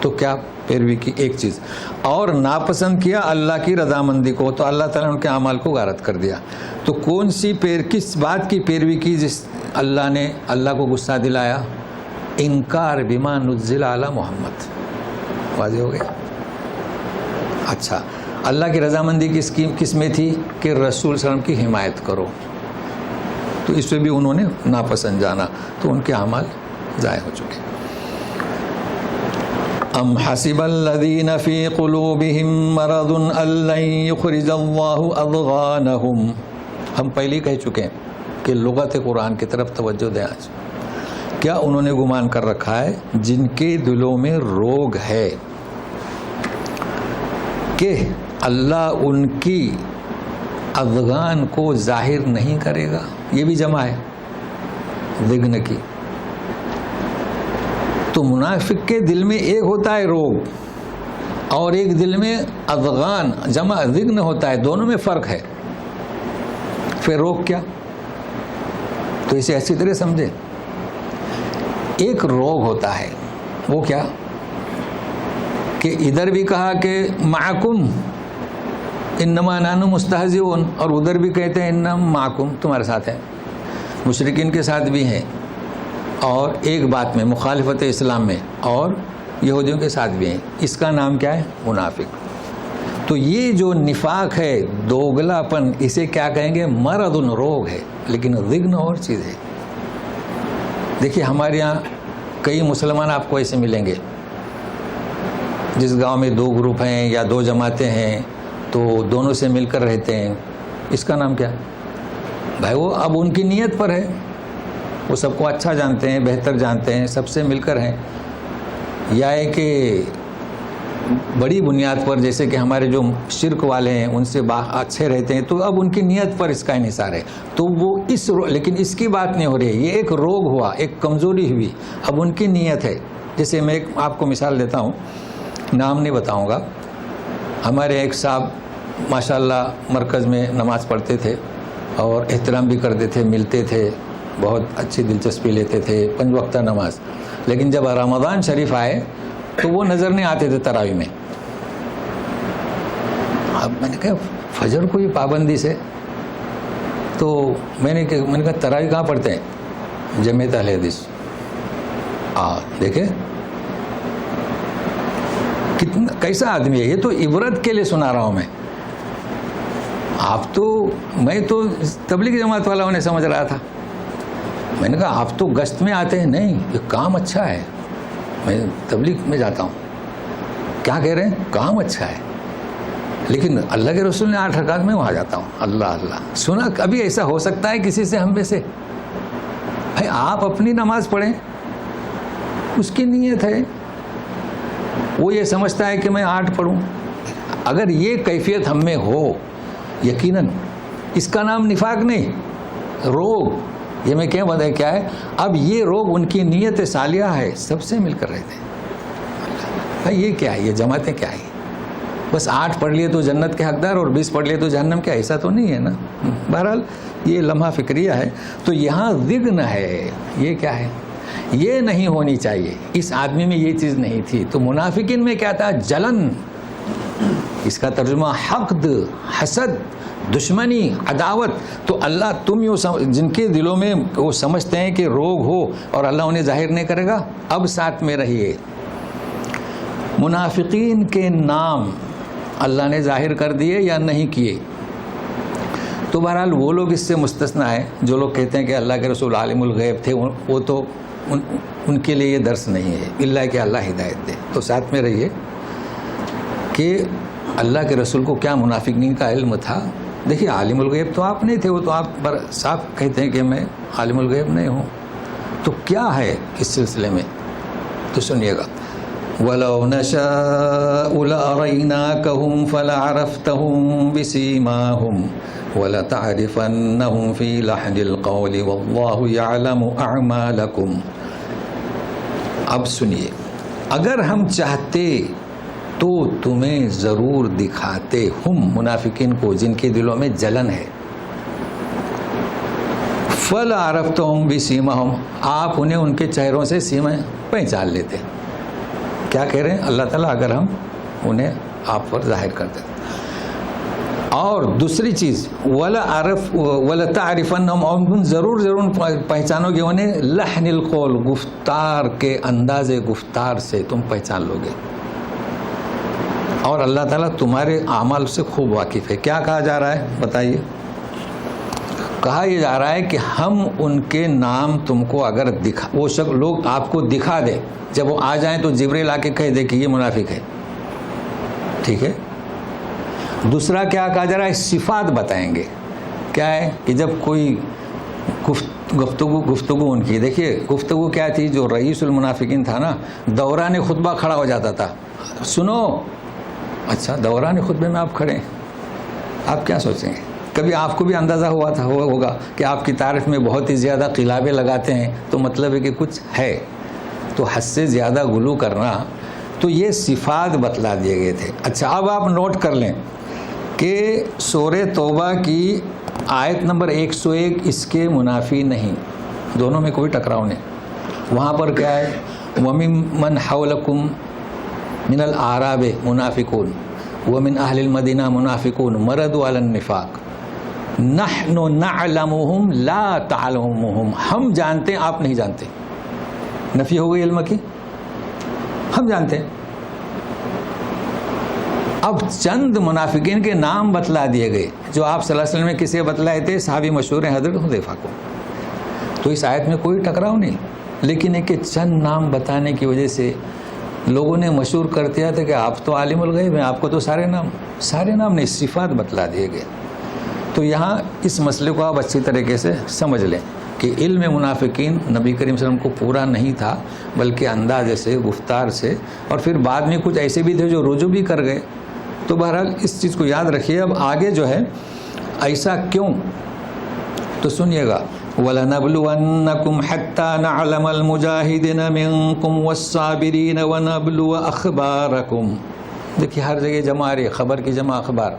Speaker 1: تو کیا پیروی کی ایک چیز، اور ناپسند کیا اللہ کی رضامندی کو، تو اللہ تعالیٰ نے ان کے اعمال کو غارت کر دیا۔ تو کون سی کس بات کی پیروی کی جس اللہ نے اللہ کو غصہ دلایا، انکار بما نزل علی محمد، واضح ہو گیا۔ اچھا، اللہ کی رضامندی کس میں تھی کہ رسول صلی اللہ علیہ وسلم کی حمایت کرو، تو اس پہ بھی انہوں نے ناپسند جانا، تو ان کے اعمال ضائع ہو چکے۔ ام حسب الذین فی قلوبہم مرض ان لن یخرج اللہ اضغانہم، ہم پہلے ہی کہہ چکے ہیں کہ لغت قرآن کی طرف توجہ دیں آج۔ کیا انہوں نے گمان کر رکھا ہے جن کے دلوں میں روگ ہے کہ اللہ ان کی اذغان کو ظاہر نہیں کرے گا، یہ بھی جمع ہے ذغن کی، تو منافق کے دل میں ایک ہوتا ہے روگ اور ایک دل میں اذغان جمع ذغن ہوتا ہے، دونوں میں فرق ہے۔ پھر روگ کیا، تو اسے اچھی طرح سمجھیں، ایک روگ ہوتا ہے، وہ کیا کہ ادھر بھی کہا کہ معکم انما نحن مستہزئون، اور ادھر بھی کہتے ہیں انما معکم، تمہارے ساتھ ہے، مشرکین کے ساتھ بھی ہیں، اور ایک بات میں مخالفت اسلام میں اور یہودیوں کے ساتھ بھی ہیں، اس کا نام کیا ہے، منافق۔ تو یہ جو نفاق ہے، دوگلا پن، اسے کیا کہیں گے، مرض، روگ ہے، لیکن ذغن اور چیز ہے۔ دیکھیے ہمارے یہاں کئی مسلمان آپ کو ایسے ملیں گے جس گاؤں میں 2 گروپ ہیں یا 2 جماعتیں ہیں، تو دونوں سے مل کر رہتے ہیں، اس کا نام کیا، بھائی وہ اب ان کی نیت پر ہے، وہ سب کو اچھا جانتے ہیں، بہتر جانتے ہیں، سب سے مل کر ہیں، یا ہے کہ بڑی بنیاد پر جیسے کہ ہمارے جو شرک والے ہیں ان سے اچھے رہتے ہیں، تو اب ان کی نیت پر اس کا انحصار ہے، تو وہ لیکن اس کی بات نہیں ہو رہی ہے، یہ ایک روگ ہوا، ایک کمزوری ہوئی، اب ان کی نیت ہے۔ جیسے میں آپ کو مثال دیتا ہوں، نام نہیں بتاؤں گا، ہمارے ایک صاحب ماشاءاللہ مرکز میں نماز پڑھتے تھے اور احترام بھی کرتے تھے، ملتے تھے، بہت اچھی دلچسپی لیتے تھے 5 وقتہ نماز، لیکن جب رمضان شریف آئے تو وہ نظر نہیں آتے تھے تراویح میں۔ اب میں نے کہا فجر کو یہ پابندی سے، تو میں نے کہا تراویح کہاں پڑھتے ہیں، جمعیت اہل حدیث۔ دیکھیں کتنا کیسا آدمی ہے، یہ تو عبرت کے لیے سنا رہا ہوں میں، میں تو تبلیغ جماعت والا انہیں سمجھ رہا تھا۔ میں نے کہا آپ تو گشت میں آتے ہیں، نہیں یہ کام اچھا ہے، میں تبلیغ میں جاتا ہوں، کیا کہہ رہے ہیں، کام اچھا ہے، لیکن اللہ کے رسول نے 8 رکعت میں وہاں جاتا ہوں۔ اللہ اللہ، سنا کبھی ایسا ہو سکتا ہے کسی سے ہم میں سے؟ بھائی آپ اپنی نماز پڑھیں، اس کی نیت ہے، وہ یہ سمجھتا ہے کہ میں 8 پڑھوں۔ اگر یہ کیفیت ہم میں ہو، یقیناً اس کا نام نفاق نہیں، روگ، یہ میں کیا بتایا کیا ہے، اب یہ روگ ان کی نیت صالحہ ہے، سب سے مل کر رہتے ہیں۔ بھائی یہ کیا ہے، یہ جماعتیں کیا ہے، بس 8 پڑھ لیے تو جنت کے حقدار اور 20 پڑھ لیے تو جہنم کے، ایسا تو نہیں ہے نا۔ بہرحال یہ لمحہ فکریہ ہے، تو یہاں ذغن ہے، یہ کیا ہے، یہ نہیں ہونی چاہیے، اس آدمی میں یہ چیز نہیں تھی۔ تو منافقین میں کیا تھا، جلن، اس کا ترجمہ حقد، حسد، دشمنی، عداوت۔ تو اللہ تم جن کے دلوں میں وہ سمجھتے ہیں کہ روگ ہو اور اللہ انہیں ظاہر نہیں کرے گا، اب ساتھ میں رہیے۔ منافقین کے نام اللہ نے ظاہر کر دیے یا نہیں کیے، تو بہرحال وہ لوگ اس سے مستثنا ہے جو لوگ کہتے ہیں کہ اللہ کے رسول عالم الغیب تھے، وہ تو ان کے لیے یہ درس نہیں ہے اللہ کہ اللہ ہدایت دے. تو ساتھ میں رہیے کہ اللہ کے رسول کو کیا منافقین کا علم تھا. دیکھیے عالم الغیب تو آپ نہیں تھے, وہ تو آپ پر صاف کہتے ہیں کہ میں عالم الغیب نہیں ہوں. تو کیا ہے اس سلسلے میں تو سنیے گا. وَلَوْ نَشَاءُ لَأَرَيْنَاكَهُمْ فَلَعَرَفْتَهُمْ بِسِيمَاهُمْ وَلَتَعْرِفَنَّهُمْ فِي لَحْنِ الْقَوْلِ وَاللَّهُ يَعْلَمُ أَعْمَالَكُمْ. اب سنیے, اگر ہم چاہتے تو تمہیں ضرور دکھاتے ہم منافقین کو جن کے دلوں میں جلن ہے. فَلَعَرَفْتَهُمْ بِسِيمَاهُمْ, آپ انہیں ان کے چہروں سے سیمیں پہچان لیتے. کیا کہہ رہے ہیں اللہ تعالیٰ, اگر ہم انہیں آپ پر ظاہر کر دیتے. اور دوسری چیز وَلَتَعْرِفَنَّهُمْ, اور ضرور پہچانو گے انہیں لحن القول, گفتار کے انداز گفتار سے تم پہچان لو گے. اور اللہ تعالیٰ تمہارے اعمال سے خوب واقف ہے. کیا کہا جا رہا ہے بتائیے؟ کہا یہ جا رہا ہے کہ ہم ان کے نام تم کو اگر دکھا, وہ لوگ آپ کو دکھا دے, جب وہ آ جائیں تو جبریل آ کے کہہ دے کہ یہ منافق ہے. ٹھیک ہے. دوسرا کیا کہا جا رہا ہے, صفات بتائیں گے. کیا ہے کہ جب کوئی گفتگو ان کی, دیکھیے گفتگو کیا تھی, جو رئیس المنافقین تھا نا, دوران خطبہ کھڑا ہو جاتا تھا. سنو, اچھا دوران خطبے میں آپ کھڑے ہیں, آپ کیا سوچیں گے؟ کبھی آپ کو بھی اندازہ ہوگا کہ آپ کی تعریف میں بہت ہی زیادہ قلابیں لگاتے ہیں تو مطلب ہے کہ کچھ ہے. تو حد سے زیادہ غلو کرنا, تو یہ صفات بتلا دیے گئے تھے. اچھا اب آپ نوٹ کر لیں کہ سورہ توبہ کی آیت نمبر 101 اس کے منافی نہیں, دونوں میں کوئی ٹکراؤ نہیں. وہاں پر کیا ہے, وَمِمَّنْ حَوْلَكُمْ مِنَ الْأَعْرَابِ مُنَافِقُونَ وَمِنْ أَهْلِ الْمَدِينَةِ مُنَافِقُونَ مَرَدُوا عَلَى النِّفَاقِ نَحْنُ نَعْلَمُهُمْ لَا تَعْلَمُهُمْ, ہم جانتے ہیں آپ نہیں جانتے. نفی ہو گئی علم کی, ہم جانتے ہیں. اب چند منافقین کے نام بتلا دیے گئے جو آپ صلی اللہ علیہ وسلم نے کسے بتلائے تھے, صحابی مشہور ہیں حضرت حذیفہ کو. تو اس آیت میں کوئی ٹکراؤ نہیں, لیکن ایک چند نام بتانے کی وجہ سے لوگوں نے مشہور کر دیا تھا کہ آپ تو عالم الغیب ہیں, آپ کو تو سارے نام نہیں, صفات بتلا دیے گئے. تو یہاں اس مسئلے کو آپ اچھی طریقے سے سمجھ لیں کہ علم منافقین نبی کریم صلی اللہ علیہ وسلم کو پورا نہیں تھا, بلکہ اندازے سے, گفتار سے, اور پھر بعد میں کچھ ایسے بھی تھے جو رجوع بھی کر گئے. تو بہرحال اس چیز کو یاد رکھیے. اب آگے جو ہے ایسا کیوں, تو سنیے گا. وَلَنَبْلُوَنَّكُمْ حَتَّى نَعْلَمَ الْمُجَاهِدِينَ مِنْكُمْ وَالصَّابِرِينَ وَنَبْلُوَ أَخْبَارَكُمْ. دیکھیے ہر جگہ جمع رہی, خبر کی جمع اخبار.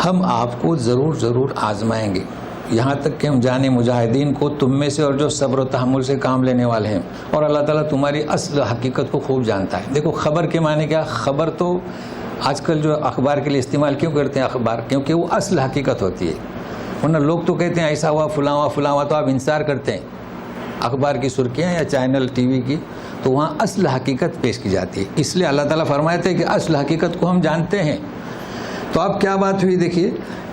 Speaker 1: ہم آپ کو ضرور آزمائیں گے, یہاں تک کہ ہم جانے مجاہدین کو تم میں سے اور جو صبر و تحمل سے کام لینے والے ہیں. اور اللہ تعالیٰ تمہاری اصل حقیقت کو خوب جانتا ہے. دیکھو خبر کے معنی کیا, خبر تو آج کل جو اخبار کے لیے استعمال کیوں کرتے ہیں اخبار, کیونکہ وہ اصل حقیقت ہوتی ہے. ورنہ لوگ تو کہتے ہیں ایسا ہوا فلاں ہوا, تو آپ انتظار کرتے ہیں اخبار کی سرخیاں یا چینل ٹی وی کی, تو وہاں اصل حقیقت پیش کی جاتی ہے. اس لیے اللہ تعالیٰ فرماتے ہیں کہ اصل حقیقت کو ہم جانتے ہیں. تو اب کیا بات ہوئی, دیکھیے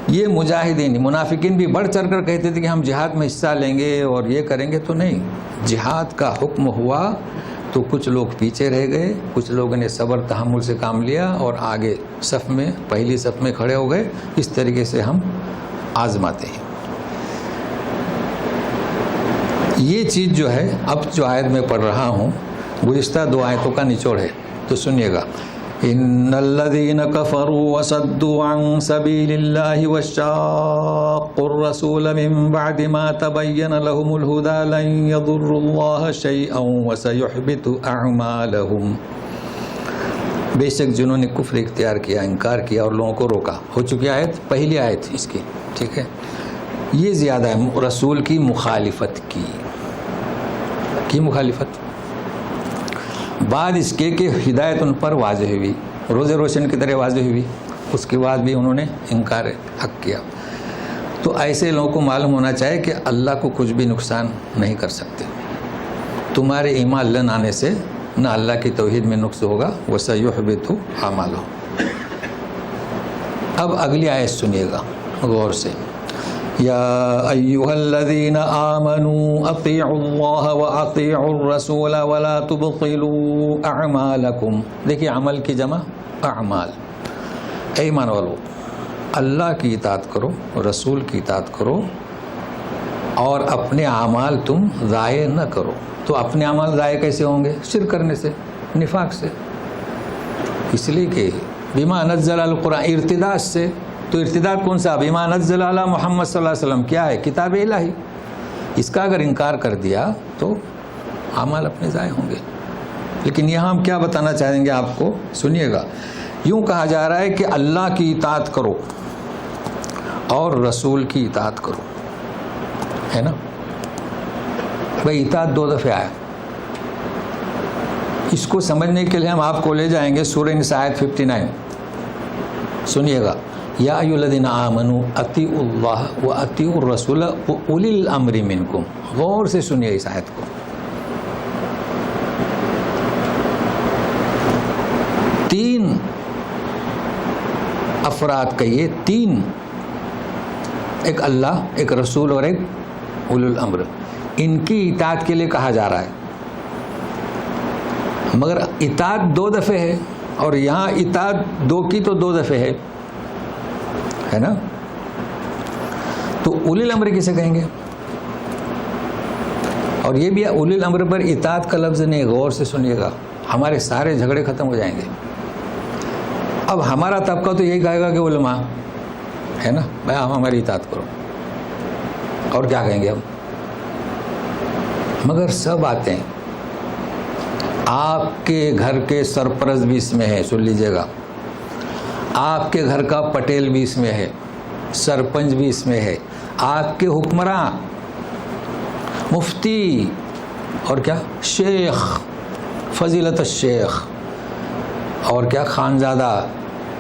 Speaker 1: یہ مجاہدین منافقین بھی بڑھ چڑھ کر کہتے تھے کہ ہم جہاد میں حصہ لیں گے اور یہ کریں گے. تو نہیں, جہاد کا حکم ہوا تو کچھ لوگ پیچھے رہ گئے, کچھ لوگوں نے صبر تحمل سے کام لیا اور آگے صف میں, پہلی صف میں کھڑے ہو گئے. اس طریقے سے ہم آزماتے ہیں. یہ چیز جو ہے اب جو آیت میں پڑھ رہا ہوں گزشتہ 2 آیتوں کا نچوڑ ہے, تو سنیے گا. ان الذين كفروا وصدوا عن سبيل الله وشاقوا الرسول من بعد ما تبين لهم الهدى لن يضروا الله شيئا وسيحبط اعمالهم. بے شک جنہوں نے کفر اختیار کیا, انکار کیا اور لوگوں کو روکا. ہو چکی آیت, پہلی آیت اس کی. ٹھیک ہے, یہ زیادہ ہے رسول کی مخالفت کی مخالفت. بعد اس کے کہ ہدایت ان پر واضح ہوئی, روز روشن کی طرح واضح ہوئی, اس کے بعد بھی انہوں نے انکار حق کیا. تو ایسے لوگوں کو معلوم ہونا چاہیے کہ اللہ کو کچھ بھی نقصان نہیں کر سکتے. تمہارے ایمان لن آنے سے نہ اللہ کی توحید میں نقص ہوگا, وَسَيُحْبِطُ أَعْمَالَهُمْ. اب اگلی آیت سنیے گا غور سے. یا ایھا الذین آمنوا اطیعوا اللہ واطیعوا الرسول ولا تبطلوا اعمالکم. دیکھیے عمل کی جمع اعمال. اے ایمان والو اللہ کی اطاعت کرو، رسول کی اطاعت کرو اور اپنے اعمال تم ضائع نہ کرو. تو اپنے اعمال ضائع کیسے ہوں گے؟ شرک کرنے سے، نفاق سے. اس لیے کہ بما نزل القرآن ارتداد سے. تو ارتداد کون سا؟ بما نزل علی محمد صلی اللہ علیہ وسلم کیا ہے؟ کتاب الہی. اس کا اگر انکار کر دیا تو اعمال اپنے ضائع ہوں گے. لیکن یہاں ہم کیا بتانا چاہیں گے آپ کو، سنیے گا. یوں کہا جا رہا ہے کہ اللہ کی اطاعت کرو اور رسول کی اطاعت کرو، ہے نا. بھائی اطاعت 2 دفعہ آیا. اس کو سمجھنے کے لیے ہم آپ کو لے جائیں گے سورہ نساء آیت 59. سنیے گا. یا ایھا الذین آمنوا اطیعوا اللہ واطیعوا الرسول واولی الامر منکم. غور سے سنیے اس آیت کو. تین افراد کہیے، 3، ایک اللہ، ایک رسول اور ایک اولی الامر. ان کی اطاعت کے لیے کہا جا رہا ہے. مگر اطاعت 2 دفعے ہے اور یہاں اطاعت 2 کی تو 2 دفعے ہے نا. تو اولی الامر کسے کہیں گے؟ اور یہ بھی اولی الامر پر اطاعت کا لفظ نہیں. غور سے سنیے گا، ہمارے سارے جھگڑے ختم ہو جائیں گے. اب ہمارا طبقہ تو یہی کہے گا کہ علماء ہے نا بھائی آپ ہماری اطاعت کرو، اور کیا کہیں گے ہم. مگر سب آتے ہیں. آپ کے گھر کے سرپرست بھی اس میں ہے، سن لیجئے گا. آپ کے گھر کا پٹیل بھی اس میں ہے، سرپنچ بھی اس میں ہے، آپ کے حکمراں، مفتی اور کیا شیخ، فضیلت الشیخ اور کیا خانزادہ،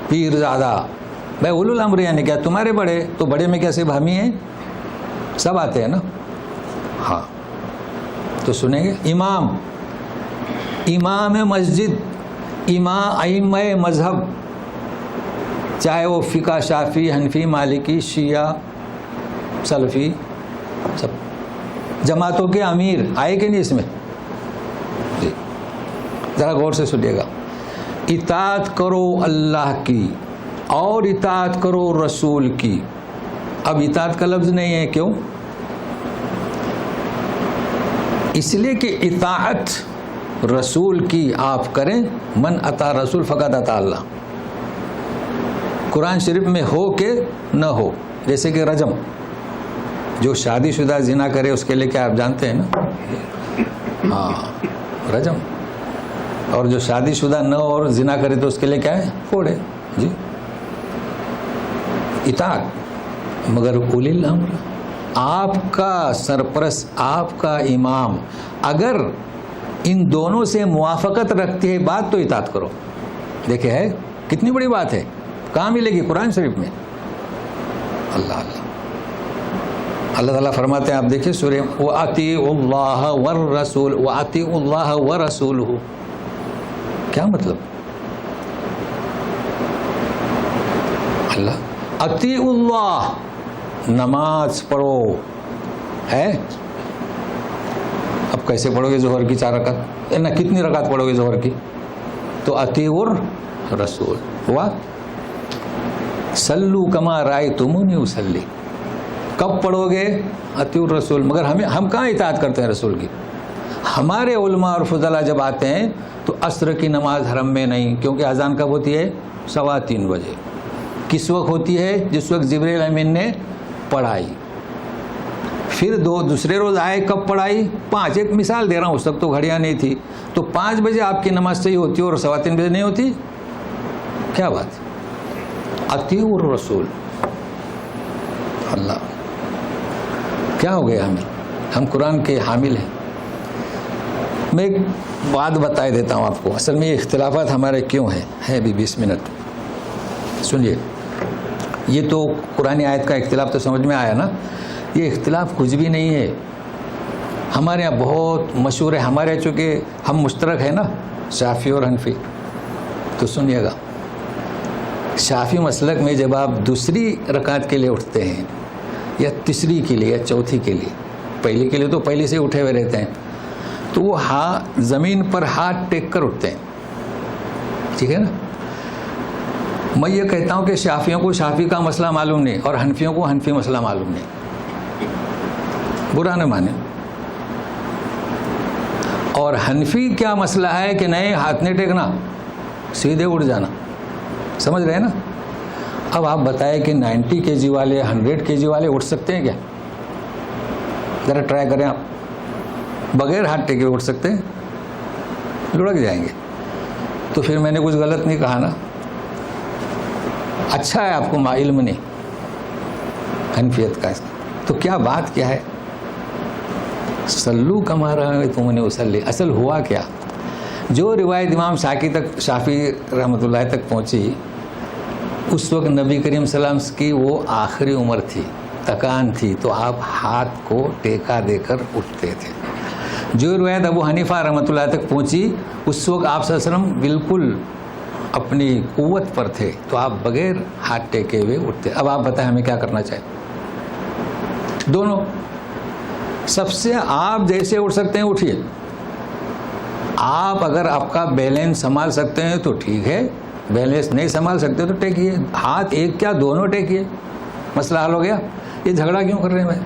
Speaker 1: پیرزادہ. بھائی اولو الامر یعنی کیا؟ تمہارے بڑے. تو بڑے میں کیا صرف ہم ہی ہیں؟ سب آتے ہیں نا. ہاں تو سنیں گے. امام مسجد، ائمہ مذہب، چاہے وہ فقہ شافعی، حنفی، مالکی، شیعہ، سلفی، سب جماعتوں کے امیر آئے کہ نہیں اس میں؟ جی ذرا غور سے سنیے گا. اطاعت کرو اللہ کی اور اطاعت کرو رسول کی. اب اطاعت کا لفظ نہیں ہے. کیوں؟ اس لیے کہ اطاعت رسول کی آپ کریں. من اطاع رسول فقط اطاع اللہ. قرآن شریف میں ہو کہ نہ ہو. جیسے کہ رجم، جو شادی شدہ زنا کرے اس کے لیے کیا آپ جانتے ہیں نا؟ ہاں رجم. اور جو شادی شدہ نہ ہو اور زنا کرے تو اس کے لیے کیا ہے؟ پھوڑے. جی اطاعت. مگر اولی الامر، آپ کا سرپرست، آپ کا امام اگر ان دونوں سے موافقت رکھتی ہے بات تو اطاعت کرو. دیکھیں ہے کتنی بڑی بات ہے. کہاں ملے گی؟ قرآن شریف میں. اللہ تعالیٰ فرماتے ہیں، آپ دیکھیں سورہ وَأَطِيعُوا اللَّهَ وَالرَّسُولَ وَأَطِيعُوا اللَّهَ وَرَسُولُهُ. کیا مطلب؟ اللہ اطیعوا اللہ، نماز پڑھو ہے. اب کیسے پڑھو گے ظہر کی 4 رکعت؟ نہ کتنی رکعت پڑھو گے ظہر کی؟ تو اطیعوا الرسول. ہوا صلو کما رأیتمونی اصلی. کب پڑھو گے؟ اطیعوا الرسول. مگر ہم کہاں اطاعت کرتے ہیں رسول کی؟ ہمارے علماء اور فضلاء جب آتے ہیں تو عصر کی نماز حرم میں نہیں، کیونکہ اذان کب ہوتی ہے؟ 3:15 بجے. کس وقت ہوتی ہے؟ جس وقت جبریل امین نے پڑھائی. پھر دوسرے روز آئے، کب پڑھائی؟ 5. ایک مثال دے رہا ہوں، اس وقت تو گھڑیاں نہیں تھی. تو 5 بجے آپ کی نماز صحیح ہوتی ہے اور 3:15 بجے نہیں ہوتی. کیا بات؟ اطیعوا الرسول. اللہ کیا ہو گیا ہم قرآن کے حامل ہیں. میں ایک بات بتا دیتا ہوں آپ کو. اصل میں یہ اختلافات ہمارے کیوں ہیں بھی 20 منٹ سنیے. یہ تو قرآن آیت کا اختلاف تو سمجھ میں آیا نا. یہ اختلاف کچھ بھی نہیں ہے. ہمارے یہاں بہت مشہور ہے. ہمارے یہاں چونکہ ہم مشترک ہیں نا شافعی اور حنفی. تو سنیے گا، شافعی مسلک میں جب آپ دوسری رکعت کے لیے اٹھتے ہیں یا تیسری کے لیے یا چوتھی کے لیے. پہلی کے لیے تو پہلے سے اٹھے ہوئے رہتے ہیں, تو وہ زمین پر ہاتھ ٹیک کر اٹھتے ہیں, ٹھیک ہے نا. میں یہ کہتا ہوں کہ شافیوں کو شافی کا مسئلہ معلوم نہیں اور حنفیوں کو حنفی مسئلہ معلوم نہیں, برا نہ مانے. اور حنفی کیا مسئلہ ہے کہ نہیں ہاتھ نہیں ٹیکنا, سیدھے اٹھ جانا, سمجھ رہے ہیں نا. اب آپ بتائیں کہ 90 kg والے 100 kg والے اٹھ سکتے ہیں کیا؟ ذرا ٹرائی کریں آپ, بغیر ہاتھ ٹیکے اٹھ سکتے ہیں؟ لڑک جائیں گے. تو پھر میں نے کچھ غلط نہیں کہا نا. اچھا ہے آپ کو علم نہیں حنفیت کا. تو کیا بات کیا ہے؟ سلو کما رہا ہے تم نے اسلی. اصل ہوا کیا؟ جو روایت امام شافعی رحمۃ اللہ تک پہنچی, اس وقت نبی کریم صلی اللہ علیہ وسلم کی وہ آخری عمر تھی, تکان تھی, تو آپ ہاتھ کو ٹیکا دے کر اٹھتے تھے. جو روایت ابو حنیفہ رحمۃ اللہ تک پہنچی, اس وقت آپ صلی اللہ علیہ وسلم بالکل اپنی قوت پر تھے, تو آپ بغیر ہاتھ ٹیکے ہوئے اٹھتے. اب آپ بتائیں ہمیں کیا کرنا چاہیے؟ دونوں. سب سے آپ جیسے اٹھ سکتے ہیں اٹھیے. آپ اگر آپ کا بیلنس سنبھال سکتے ہیں تو ٹھیک ہے, بیلنس نہیں سنبھال سکتے تو ٹیکیے. ہاتھ ایک کیا دونوں ٹیکیے, مسئلہ حل ہو گیا. یہ جھگڑا کیوں کر رہے ہیں میں؟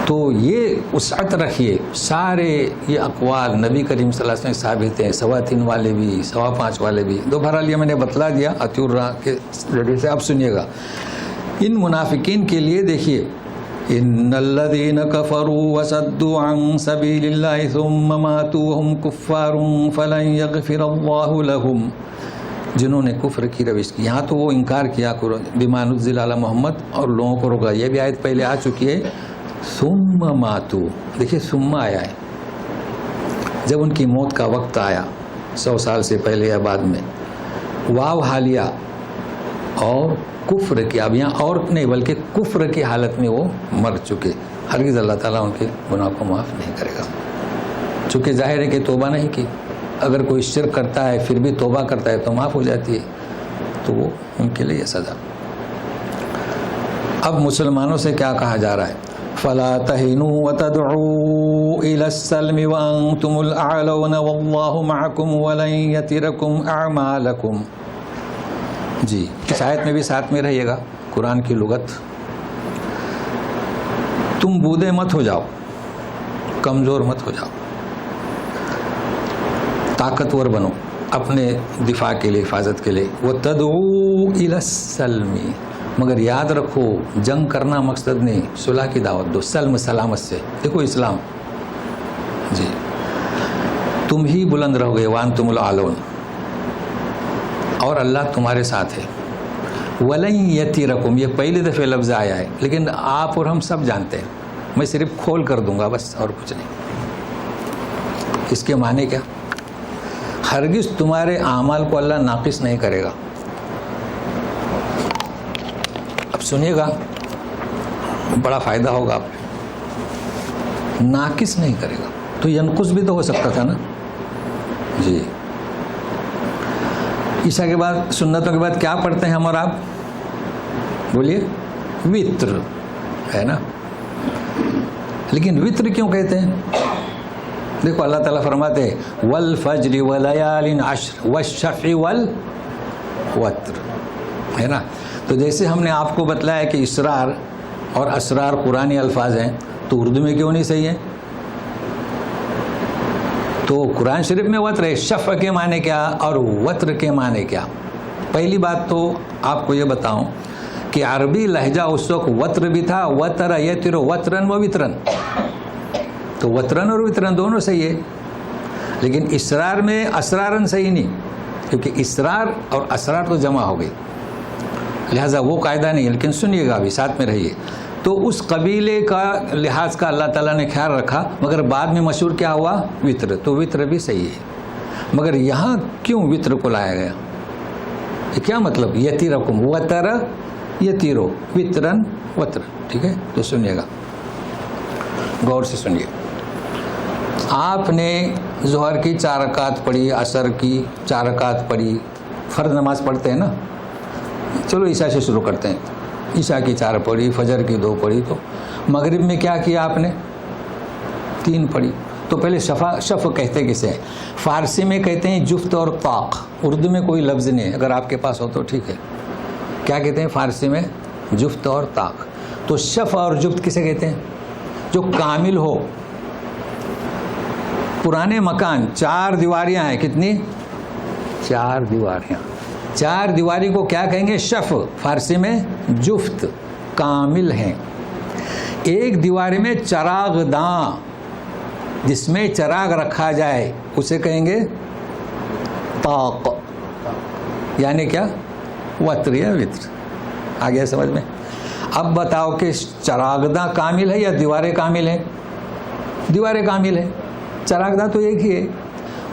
Speaker 1: تو یہ وسعت رکھیے. سارے یہ اقوال نبی کریم صلی اللہ علیہ وسلم ثابت ہیں, 3.25 والے بھی 5.25 والے بھی. بہرحال یہ میں نے بتلا دیا اطیع الراء کے ذریعے سے. اب سنیے گا ان منافقین کے لیے. دیکھیے, ان الذين كفروا وصدوا عن سبيل الله ثم ماتوا وهم كفار فلن يغفر الله لهم. جنہوں نے کفر کی روش کی, یہاں تو وہ انکار کیا بما نزل علی محمد اور لوگوں کو روکا. یہ بھی آیت پہلے آ چکی ہے. ثم ماتوا, دیکھیے ثم آیا ہے, جب ان کی موت کا وقت آیا 100 سال سے پہلے یا بعد میں. واو حالیہ اور کفر کی, اب یہاں اور نہیں بلکہ کفر کی حالت میں وہ مر چکے. ہرگز اللہ تعالیٰ ان کے گناہ کو معاف نہیں کرے گا, چونکہ ظاہر ہے کہ توبہ نہیں کی. اگر کوئی شرک کرتا ہے پھر بھی توبہ کرتا ہے تو معاف ہو جاتی ہے, تو وہ ان کے لیے سزا. اب مسلمانوں سے کیا کہا جا رہا ہے؟ فَلَا تَهِنُوا وَتَدْعُوا إِلَى السَّلْمِ وَأَنْتُمُ الْأَعْلَوْنَ وَاللَّهُ مَعَكُمْ وَلَنْ يَتِرَكُمْ أَعْمَالَكُمْ. جی, اس آیت میں بھی ساتھ میں رہیے گا. قرآن کی لغت, تم بودے مت ہو جاؤ, کمزور مت ہو جاؤ, طاقتور بنو اپنے دفاع کے لیے, حفاظت کے لیے. وَتَدْعُوا إِلَى السَّلْمِ, مگر یاد رکھو جنگ کرنا مقصد نہیں, صلح کی دعوت دو. سلم سلامت سے. دیکھو اسلام, جی تم ہی بلند رہو گے. وَأَنْتُمُ الْأَعْلَوْنَ, اور اللہ تمہارے ساتھ ہے. وَلَن يَتِرَكُمْ, یہ پہلی دفعہ لفظ آیا ہے, لیکن آپ اور ہم سب جانتے ہیں. میں صرف کھول کر دوں گا بس, اور کچھ نہیں. اس کے معنی کیا؟ ہرگز تمہارے اعمال کو اللہ ناقص نہیں کرے گا. اب سنیے گا, بڑا فائدہ ہوگا آپ کو. ناقص نہیں کرے گا, تو ینقص بھی تو ہو سکتا تھا نا. جی, عشاء کے بعد سنتوں کے بعد کیا پڑھتے ہیں ہم اور آپ؟ بولیے. وتر ہے نا. لیکن وتر کیوں کہتے ہیں؟ دیکھو اللہ تعالیٰ فرماتے ہیں والفجر ولیال عشر والشفع والوتر, ہے نا. تو جیسے ہم نے آپ کو بتلایا کہ اسرار اور اسرار قرآنی الفاظ ہیں, تو اردو میں کیوں نہیں صحیح ہے؟ تو قرآن شریف میں وتر ہے. شفع کے معنی کیا اور وتر کے معنی کیا؟ پہلی بات تو آپ کو یہ بتاؤں کہ عربی لہجہ اس وقت وتر بھی تھا. وتر یتر وترن و وترن, تو وترن اور وترن دونوں صحیح ہے. لیکن اسرار میں اسرارن صحیح نہیں, کیونکہ اسرار اور اسرار تو جمع ہو گئی, لہذا وہ قاعدہ نہیں. لیکن سنیے گا, ابھی ساتھ میں رہیے. تو اس قبیلے کا لحاظ کا اللہ تعالیٰ نے خیال رکھا, مگر بعد میں مشہور کیا ہوا؟ وتر. تو وتر بھی صحیح ہے, مگر یہاں کیوں وتر کو لایا گیا؟ یہ کیا مطلب؟ یتیرکم, وتر یتیرو, وترن وتر. ٹھیک ہے, تو سنیے گا, غور سے سنیے. آپ نے ظہر کی 4 رکعت پڑھی, عصر کی 4 رکعت پڑھی, فرض نماز پڑھتے ہیں نا. چلو عشاء سے شروع کرتے ہیں. عشاء کی 4 پڑھی، فجر کی 2 پڑھی، تو مغرب میں کیا کیا آپ نے؟ 3 پڑھی. تو پہلے شف کہتے کسے ہیں؟ فارسی میں کہتے ہیں جفت اور طاق. اردو میں کوئی لفظ نہیں ہے، اگر آپ کے پاس ہو تو ٹھیک ہے. کیا کہتے ہیں فارسی میں؟ جفت اور طاق. تو شف اور جفت کسے کہتے ہیں؟ جو کامل ہو. پرانے مکان 4 دیواریاں ہیں، کتنی؟ 4 دیواریاں. 4 دیواری کو کیا کہیں گے؟ شف. فارسی میں جفت، کامل ہیں. ایک دیواری میں چراغ داں، جس میں چراغ رکھا جائے، اسے کہیں گے طاق. یعنی کیا؟ وتر یا وتر. آ گیا سمجھ میں؟ اب بتاؤ کہ چراغ داں کامل ہے یا دیواریں کامل ہیں؟ دیواریں کامل ہیں. چراغ داں تو ایک ہی ہے،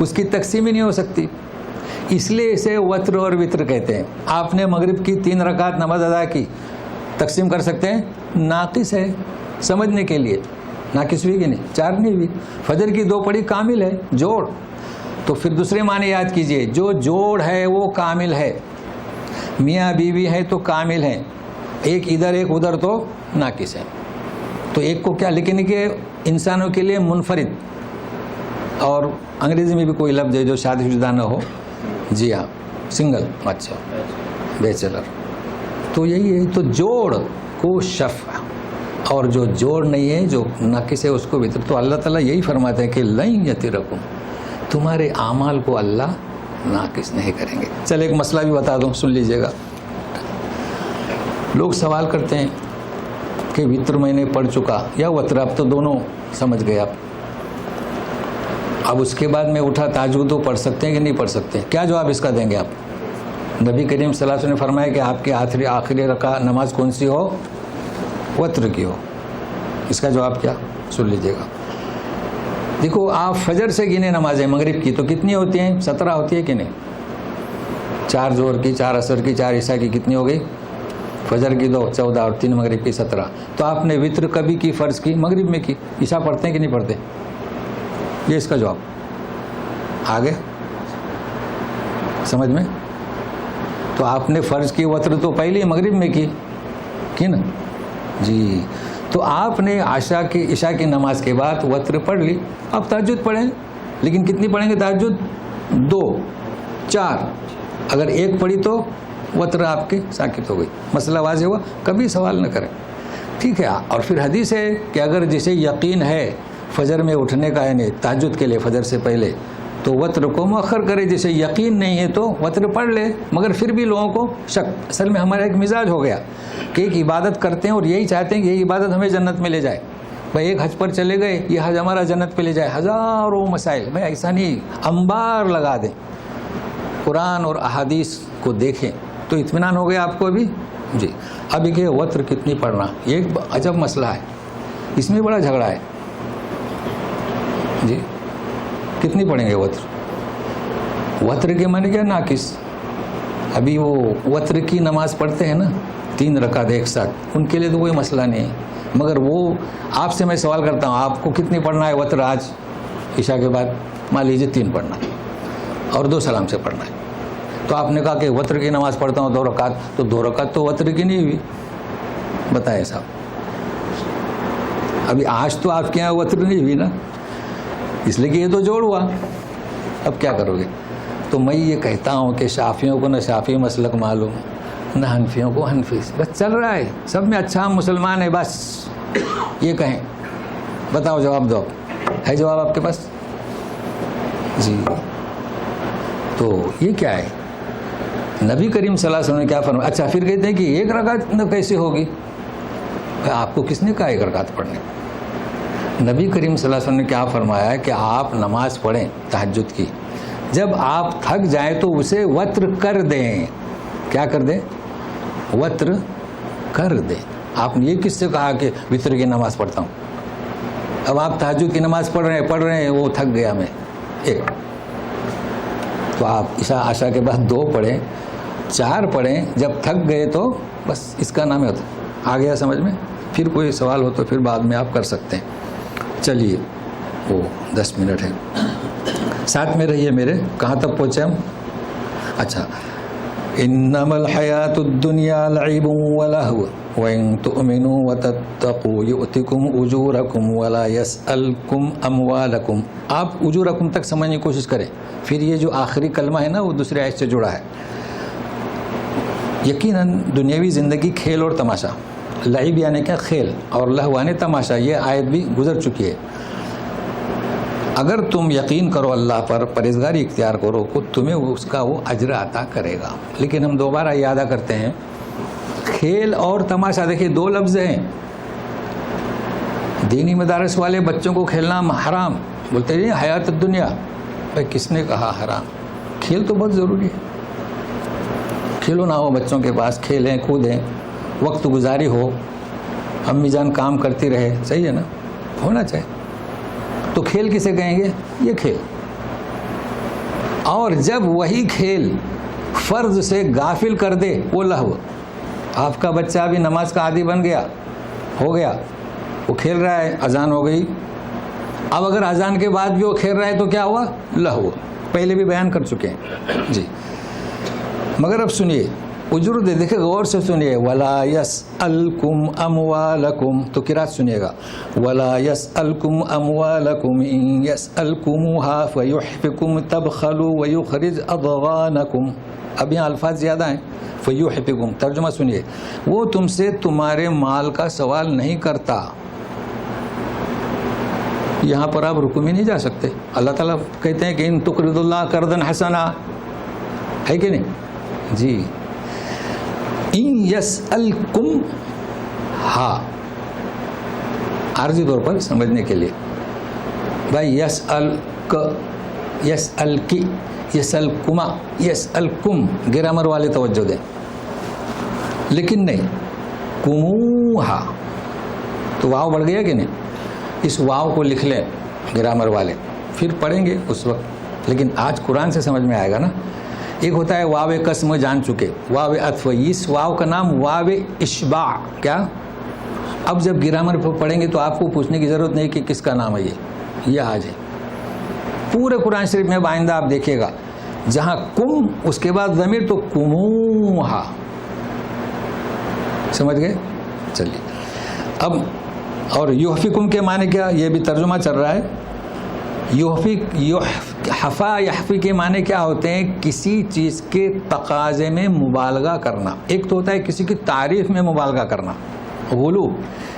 Speaker 1: اس کی تقسیم ہی نہیں ہو سکتی، اس لیے اسے وتر اور وتر کہتے ہیں. آپ نے مغرب کی 3 رکعت نماز ادا کی، تقسیم کر سکتے ہیں؟ ناقص ہے سمجھنے کے لیے، ناقص ہوئی کہ نہیں؟ 4 نہیں ہوئی. فجر کی 2 پڑھی، کامل ہے، جوڑ. تو پھر دوسرے معنی یاد کیجئے، جو جوڑ ہے وہ کامل ہے. میاں بیوی ہے تو کامل ہیں، ایک ادھر ایک ادھر تو ناقص ہے. تو ایک کو کیا لیکن کہ انسانوں کے لیے منفرد. اور انگریزی میں بھی کوئی لفظ ہے جو شادی شدہ نہ ہو؟ جی ہاں، سنگل. اچھا، بیچلر. تو یہی ہے. تو جوڑ کو شف، اور جو جوڑ نہیں ہے، جو ناقص ہے، اس کو وتر. تو اللہ تعالیٰ یہی فرماتے ہیں کہ لن یترکم، تمہارے اعمال کو اللہ ناقص نہیں کریں گے. چل ایک مسئلہ بھی بتا دوں، سن لیجئے گا. لوگ سوال کرتے ہیں کہ وتر میں نے پڑھ چکا یا وتر، اب تو دونوں سمجھ گئے آپ. اب اس کے بعد میں اٹھا، تہجد تو پڑھ سکتے ہیں کہ نہیں پڑھ سکتے؟ کیا جواب اس کا دیں گے آپ؟ نبی کریم صلی اللہ علیہ وسلم نے فرمایا کہ آپ کی آخری رکعت نماز کون سی ہو؟ وتر کی ہو. اس کا جواب کیا؟ سن لیجئے گا. دیکھو، آپ فجر سے گنے نمازیں مغرب کی تو کتنی ہوتی ہیں؟ 17 ہوتی ہے کہ نہیں؟ 4 ظہر کی، 4 عصر کی، 4 عشاء کی، کتنی ہو گئی؟ فجر کی 2 14 اور 3 مغرب کی 17. تو آپ نے وتر کبھی کی؟ فرض کی مغرب میں کی. عشاء پڑھتے ہیں کہ نہیں پڑھتے؟ یہ اس کا جواب. آگے سمجھ میں؟ تو آپ نے فرض کی وتر تو پہلے مغرب میں کی نا جی. تو آپ نے عشاء کی نماز کے بعد وتر پڑھ لی. اب تہجد پڑھیں، لیکن کتنی پڑھیں گے تہجد؟ 2 4. اگر 1 پڑھی تو وتر آپ کے ساکت ہو گئی. مسئلہ واضح ہوا؟ کبھی سوال نہ کریں، ٹھیک ہے. اور پھر حدیث ہے کہ اگر جسے یقین ہے فجر میں اٹھنے کا، یعنی تہجد کے لیے فجر سے پہلے، تو وتر کو مؤخر کرے. جسے یقین نہیں ہے تو وتر پڑھ لے. مگر پھر بھی لوگوں کو شک. اصل میں ہمارا ایک مزاج ہو گیا کہ ایک عبادت کرتے ہیں اور یہی چاہتے ہیں کہ یہ عبادت ہمیں جنت میں لے جائے. بھائی ایک حج پر چلے گئے، یہ حج ہمارا جنت پہ لے جائے. ہزاروں مسائل. بھائی ایسا نہیں، انبار لگا دیں، قرآن اور احادیث کو دیکھیں تو اطمینان ہو گیا آپ کو ابھی جی. ابھی کہ وتر کتنی پڑھنا، یہ ایک عجب مسئلہ ہے، اس میں بڑا جھگڑا ہے جی. کتنی پڑھیں گے وتر؟ وتر کے معنی کیا؟ ناقص. ابھی وہ وتر کی نماز پڑھتے ہیں نا 3 رکعت ایک ساتھ، ان کے لیے تو کوئی مسئلہ نہیں ہے. مگر وہ آپ سے میں سوال کرتا ہوں، آپ کو کتنی پڑھنا ہے وتر آج عشاء کے بعد؟ مان لیجیے 3 پڑھنا ہے اور 2 سلام سے پڑھنا ہے. تو آپ نے کہا کہ وتر کی نماز پڑھتا ہوں 2 رکعت، تو 2 رکعت تو وتر کی نہیں ہوئی. بتائیں صاحب، ابھی آج تو آپ کے یہاں وتر نہیں ہوئی نا، اس لیے کہ یہ تو جوڑ ہوا. اب کیا کرو گے؟ تو میں یہ کہتا ہوں کہ شافیوں کو نہ شافی مسلک معلوم، نہ حنفیوں کو حنفی. بس چل رہا ہے سب میں اچھا ہم مسلمان ہیں، بس یہ کہیں. بتاؤ، جواب دو. ہے جواب آپ کے پاس؟ جی. تو یہ کیا ہے؟ نبی کریم صلی اللہ علیہ وسلم نے کیا فرمایا؟ اچھا پھر کہتے ہیں کہ 1 رکعت کیسے ہوگی؟ آپ کو کس نے کہا 1 رکعت پڑھنے؟ نبی کریم صلی اللہ علیہ وسلم نے کیا فرمایا کہ آپ نماز پڑھیں تہجد کی، جب آپ تھک جائیں تو اسے وتر کر دیں. کیا کر دیں؟ وتر کر دیں. آپ نے یہ کس سے کہا کہ وتر کی نماز پڑھتا ہوں؟ اب آپ تہجد کی نماز پڑھ رہے ہیں، وہ تھک گیا میں 1، تو آپ عشاء کے بعد 2 پڑھیں، 4 پڑھیں. جب تھک گئے تو بس اس کا نام ہے ہوتا. آ گیا سمجھ میں؟ پھر کوئی سوال ہو تو پھر بعد میں آپ کر سکتے ہیں. چلیے، وہ 10 منٹ ہے، ساتھ میں رہیے میرے. کہاں تک پہنچے ہم؟ اچھا، انما الحیات الدنیا لعب ولہو وَإِن تُؤْمِنُوا وَتَتَّقُوا يُؤْتِكُمْ أُجُورَكُمْ وَلَا يَسْأَلْكُمْ أَمْوَالَكُمْ. آپ اجورکم تک سمجھنے کی کوشش کریں. پھر یہ جو آخری کلمہ ہے نا وہ دوسرے آیت سے جڑا ہے. یقیناً دنیاوی زندگی کھیل اور تماشا. لعب یعنی کیا؟ کھیل، اور لہو یعنی تماشا. یہ آیت بھی گزر چکی ہے. اگر تم یقین کرو اللہ پر، پرہیزگاری اختیار کرو، تو تمہیں اس کا وہ اجر عطا کرے گا. لیکن ہم دوبارہ یہ ادا کرتے ہیں، کھیل اور تماشا دیکھیے دو لفظ ہیں. دینی مدارس والے بچوں کو کھیلنا حرام بولتے ہیں، حیات الدنیا. بھائی کس نے کہا حرام؟ کھیل تو بہت ضروری ہے. کھیلو نہ ہو بچوں کے پاس، کھیلیں کودیں، وقت گزاری ہو، امی جان کام کرتی رہے، صحیح ہے نا، ہونا چاہیے. تو کھیل کسے کہیں گے؟ یہ کھیل. اور جب وہی کھیل فرض سے غافل کر دے وہ لہو. آپ کا بچہ ابھی نماز کا عادی بن گیا، ہو گیا، وہ کھیل رہا ہے، اذان ہو گئی. اب اگر اذان کے بعد بھی وہ کھیل رہا ہے تو کیا ہوا؟ لہو. پہلے بھی بیان کر چکے ہیں جی. مگر اب سنیے، اجر دے دیکھیں غور سے سنیے. وَلَا يَسْأَلْكُمْ أَمْوَالَكُمْ، تو قرات سنیے گا. وَلَا يَسْأَلْكُمْ أَمْوَالَكُمْ إِن يَسْأَلْكُمُوهَا فَيُحْفِكُمْ تَبْخَلُوا وَيُخْرِجْ أَضْغَانَكُمْ. اب یہاں الفاظ زیادہ ہیں. فَيُحْفِكُمْ ترجمہ سنیے. وہ تم سے تمہارے مال کا سوال نہیں کرتا. یہاں پر آپ رکو میں نہیں جا سکتے. اللہ تعالیٰ کہتے ہیں کہ ان تقرض اللہ قرضا حسنا، ہے کہ نہیں جی. ان یسألکم، ہاں عارضی طور پر سمجھنے کے لیے. بھائی یسألک، یسألکی، یسألکما، یسألکم، گرامر والے توجہ دیں. لیکن نہیں، کموہا تو واو بڑھ گیا کہ نہیں. اس واو کو لکھ لیں گرامر والے، پھر پڑھیں گے اس وقت. لیکن آج قرآن سے سمجھ میں آئے گا نا. ایک ہوتا ہے واو قسم جان چکے، واو عطف. اس واو کا نام واو اشباع. کیا؟ اب جب گرامر پر پڑھیں گے تو آپ کو پوچھنے کی ضرورت نہیں کہ کس کا نام ہے یہ آج ہے. پورے قرآن شریف میں آئندہ آپ دیکھیے گا جہاں کم اس کے بعد ضمیر تو کموہا. سمجھ گئے؟ چلیے اب. اور یحفکم کے معنی کیا؟ یہ بھی ترجمہ چل رہا ہے. حفا یحفی کے معنی کیا ہوتے ہیں؟ کسی چیز کے تقاضے میں مبالغہ کرنا. ایک تو ہوتا ہے کسی کی تعریف میں مبالغہ کرنا، غلو.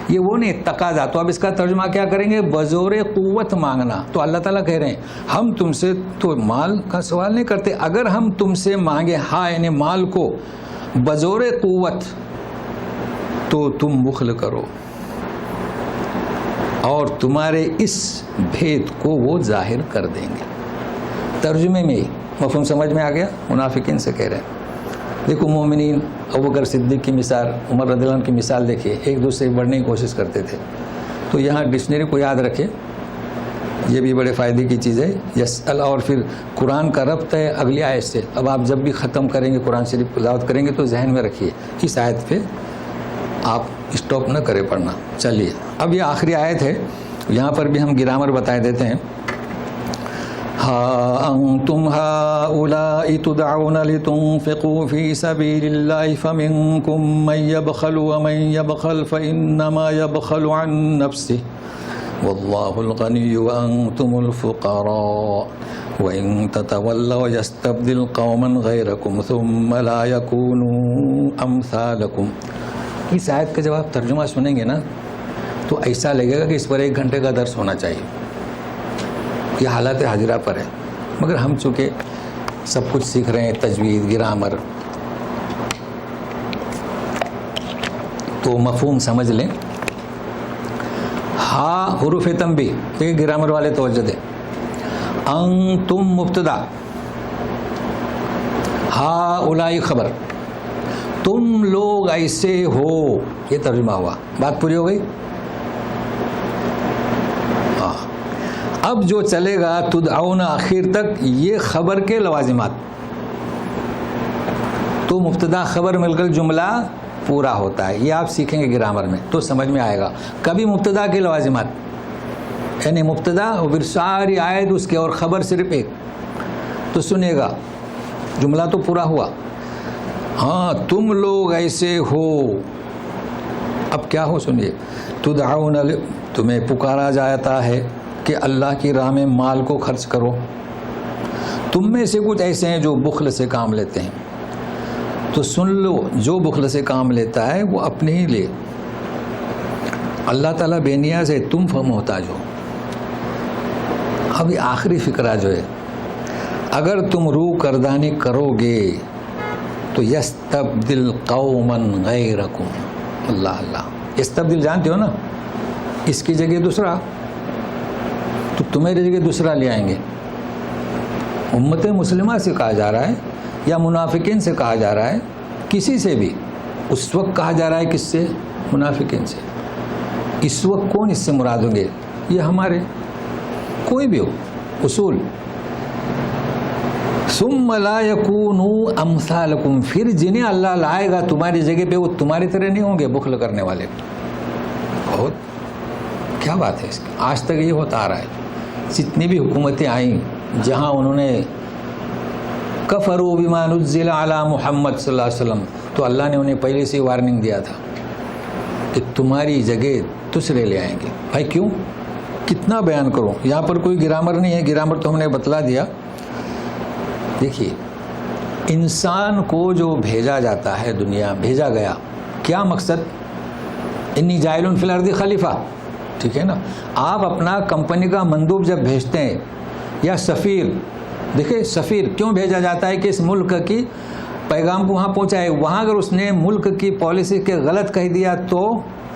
Speaker 1: یہ وہ نہیں، تقاضا. تو اب اس کا ترجمہ کیا کریں گے؟ بزور قوت مانگنا. تو اللہ تعالیٰ کہہ رہے ہیں ہم تم سے تو مال کا سوال نہیں کرتے. اگر ہم تم سے مانگے ہاں یعنی مال کو بزور قوت تو تم بخل کرو اور تمہارے اس بھید کو وہ ظاہر کر دیں گے. ترجمے میں مفہوم سمجھ میں آ گیا؟ منافقین سے کہہ رہے ہیں. دیکھو مومنین، ابوبکر صدیق کی مثال، عمر رضی اللہ عنہ کی مثال دیکھیے، ایک دوسرے سے بڑھنے کی کوشش کرتے تھے. تو یہاں ڈکشنری کو یاد رکھے، یہ بھی بڑے فائدے کی چیز ہے. یسأل اور پھر قرآن کا ربط ہے اگلی آیت سے. اب آپ جب بھی ختم کریں گے قرآن شریف کو تلاوت کریں گے تو ذہن میں رکھیے اس آیت پہ آپ اسٹاپ نہ کرے پڑھنا. چلیے اب یہ آخری آیت ہے، یہاں پر بھی ہم گرامر بتا دیتے ہیں. ہا انتم ہؤلاء تدعون لتنفقوا في سبيل الله فمنكم من يبخل ومن يبخل فإنما يبخل عن نفسه والله الغني وأنتم الفقراء وإن تتولوا يستبدل قوما غيركم ثم لا يكونوا أمثالكم. اس آیت کا جب آپ ترجمہ سنیں گے نا تو ایسا لگے گا کہ اس پر 1 گھنٹے کا درس ہونا چاہیے. یہ حالات حاضرہ پر ہے، مگر ہم چونکہ سب کچھ سیکھ رہے ہیں، تجوید، گرامر، تو مفہوم سمجھ لیں. ہا حروف تنبیہ، دیکھیں گرامر والے توجہ دیں. انتم مبتدا، ہؤلاء خبر، تم لوگ ایسے ہو، یہ ترجمہ ہوا. بات پوری ہو گئی. اب جو چلے گا تدعون آخر تک، یہ خبر کے لوازمات. تو مبتدا خبر مل کر جملہ پورا ہوتا ہے. یہ آپ سیکھیں گے گرامر میں تو سمجھ میں آئے گا. کبھی مبتدا کے لوازمات یعنی مبتدا اور پھر ساری آیت اس کے اور خبر صرف ایک. تو سنیے گا جملہ تو پورا ہوا. ہاں تم لوگ ایسے ہو اب کیا ہو سنیے، تدعون، تمہیں پکارا جاتا ہے کہ اللہ کی راہ میں مال کو خرچ کرو. تم میں سے کچھ ایسے ہیں جو بخل سے کام لیتے ہیں، تو سن لو جو بخل سے کام لیتا ہے وہ اپنے ہی لے، اللہ تعالیٰ بے نیاز ہے، تم محتاج ہو. اب یہ آخری فقرہ جو ہے، اگر تم روح کردانی کرو گے تو یستبدل قوما غیرکم. اللہ اللہ، یستبدل جانتے ہو نا، اس کی جگہ دوسرا، تو تمہاری جگہ دوسرا لے آئیں گے. امت مسلمہ سے کہا جا رہا ہے یا منافقین سے کہا جا رہا ہے؟ کسی سے بھی. اس وقت کہا جا رہا ہے کس سے؟ منافقین سے. اس وقت کون اس سے مراد ہوں گے؟ یہ ہمارے کوئی بھی ہو اصول. ثم لا يكونوا امثالکم، پھر جنہیں اللہ لائے گا تمہاری جگہ پہ وہ تمہاری طرح نہیں ہوں گے بخل کرنے والے. بہت کیا بات ہے اس کی. آج تک یہ ہوتا آ رہا ہے. جتنی بھی حکومتیں آئیں جہاں انہوں نے کفروا بما نزل علی محمد صلی اللہ علیہ وسلم، تو اللہ نے انہیں پہلے سے وارننگ دیا تھا کہ تمہاری جگہ دوسرے لے آئیں گے. بھائی کیوں؟ کتنا بیان کروں، یہاں پر کوئی گرامر نہیں ہے، گرامر تو ہم نے بتلا دیا. دیکھیے، انسان کو جو بھیجا جاتا ہے دنیا، بھیجا گیا کیا مقصد؟ انی جاعل فی الارض خلیفہ، ٹھیک ہے نا. آپ اپنا کمپنی کا مندوب جب بھیجتے ہیں یا سفیر، دیکھیں سفیر کیوں بھیجا جاتا ہے کہ اس ملک کی پیغام کو وہاں پہنچائے. وہاں اگر اس نے ملک کی پالیسی کے غلط کہہ دیا تو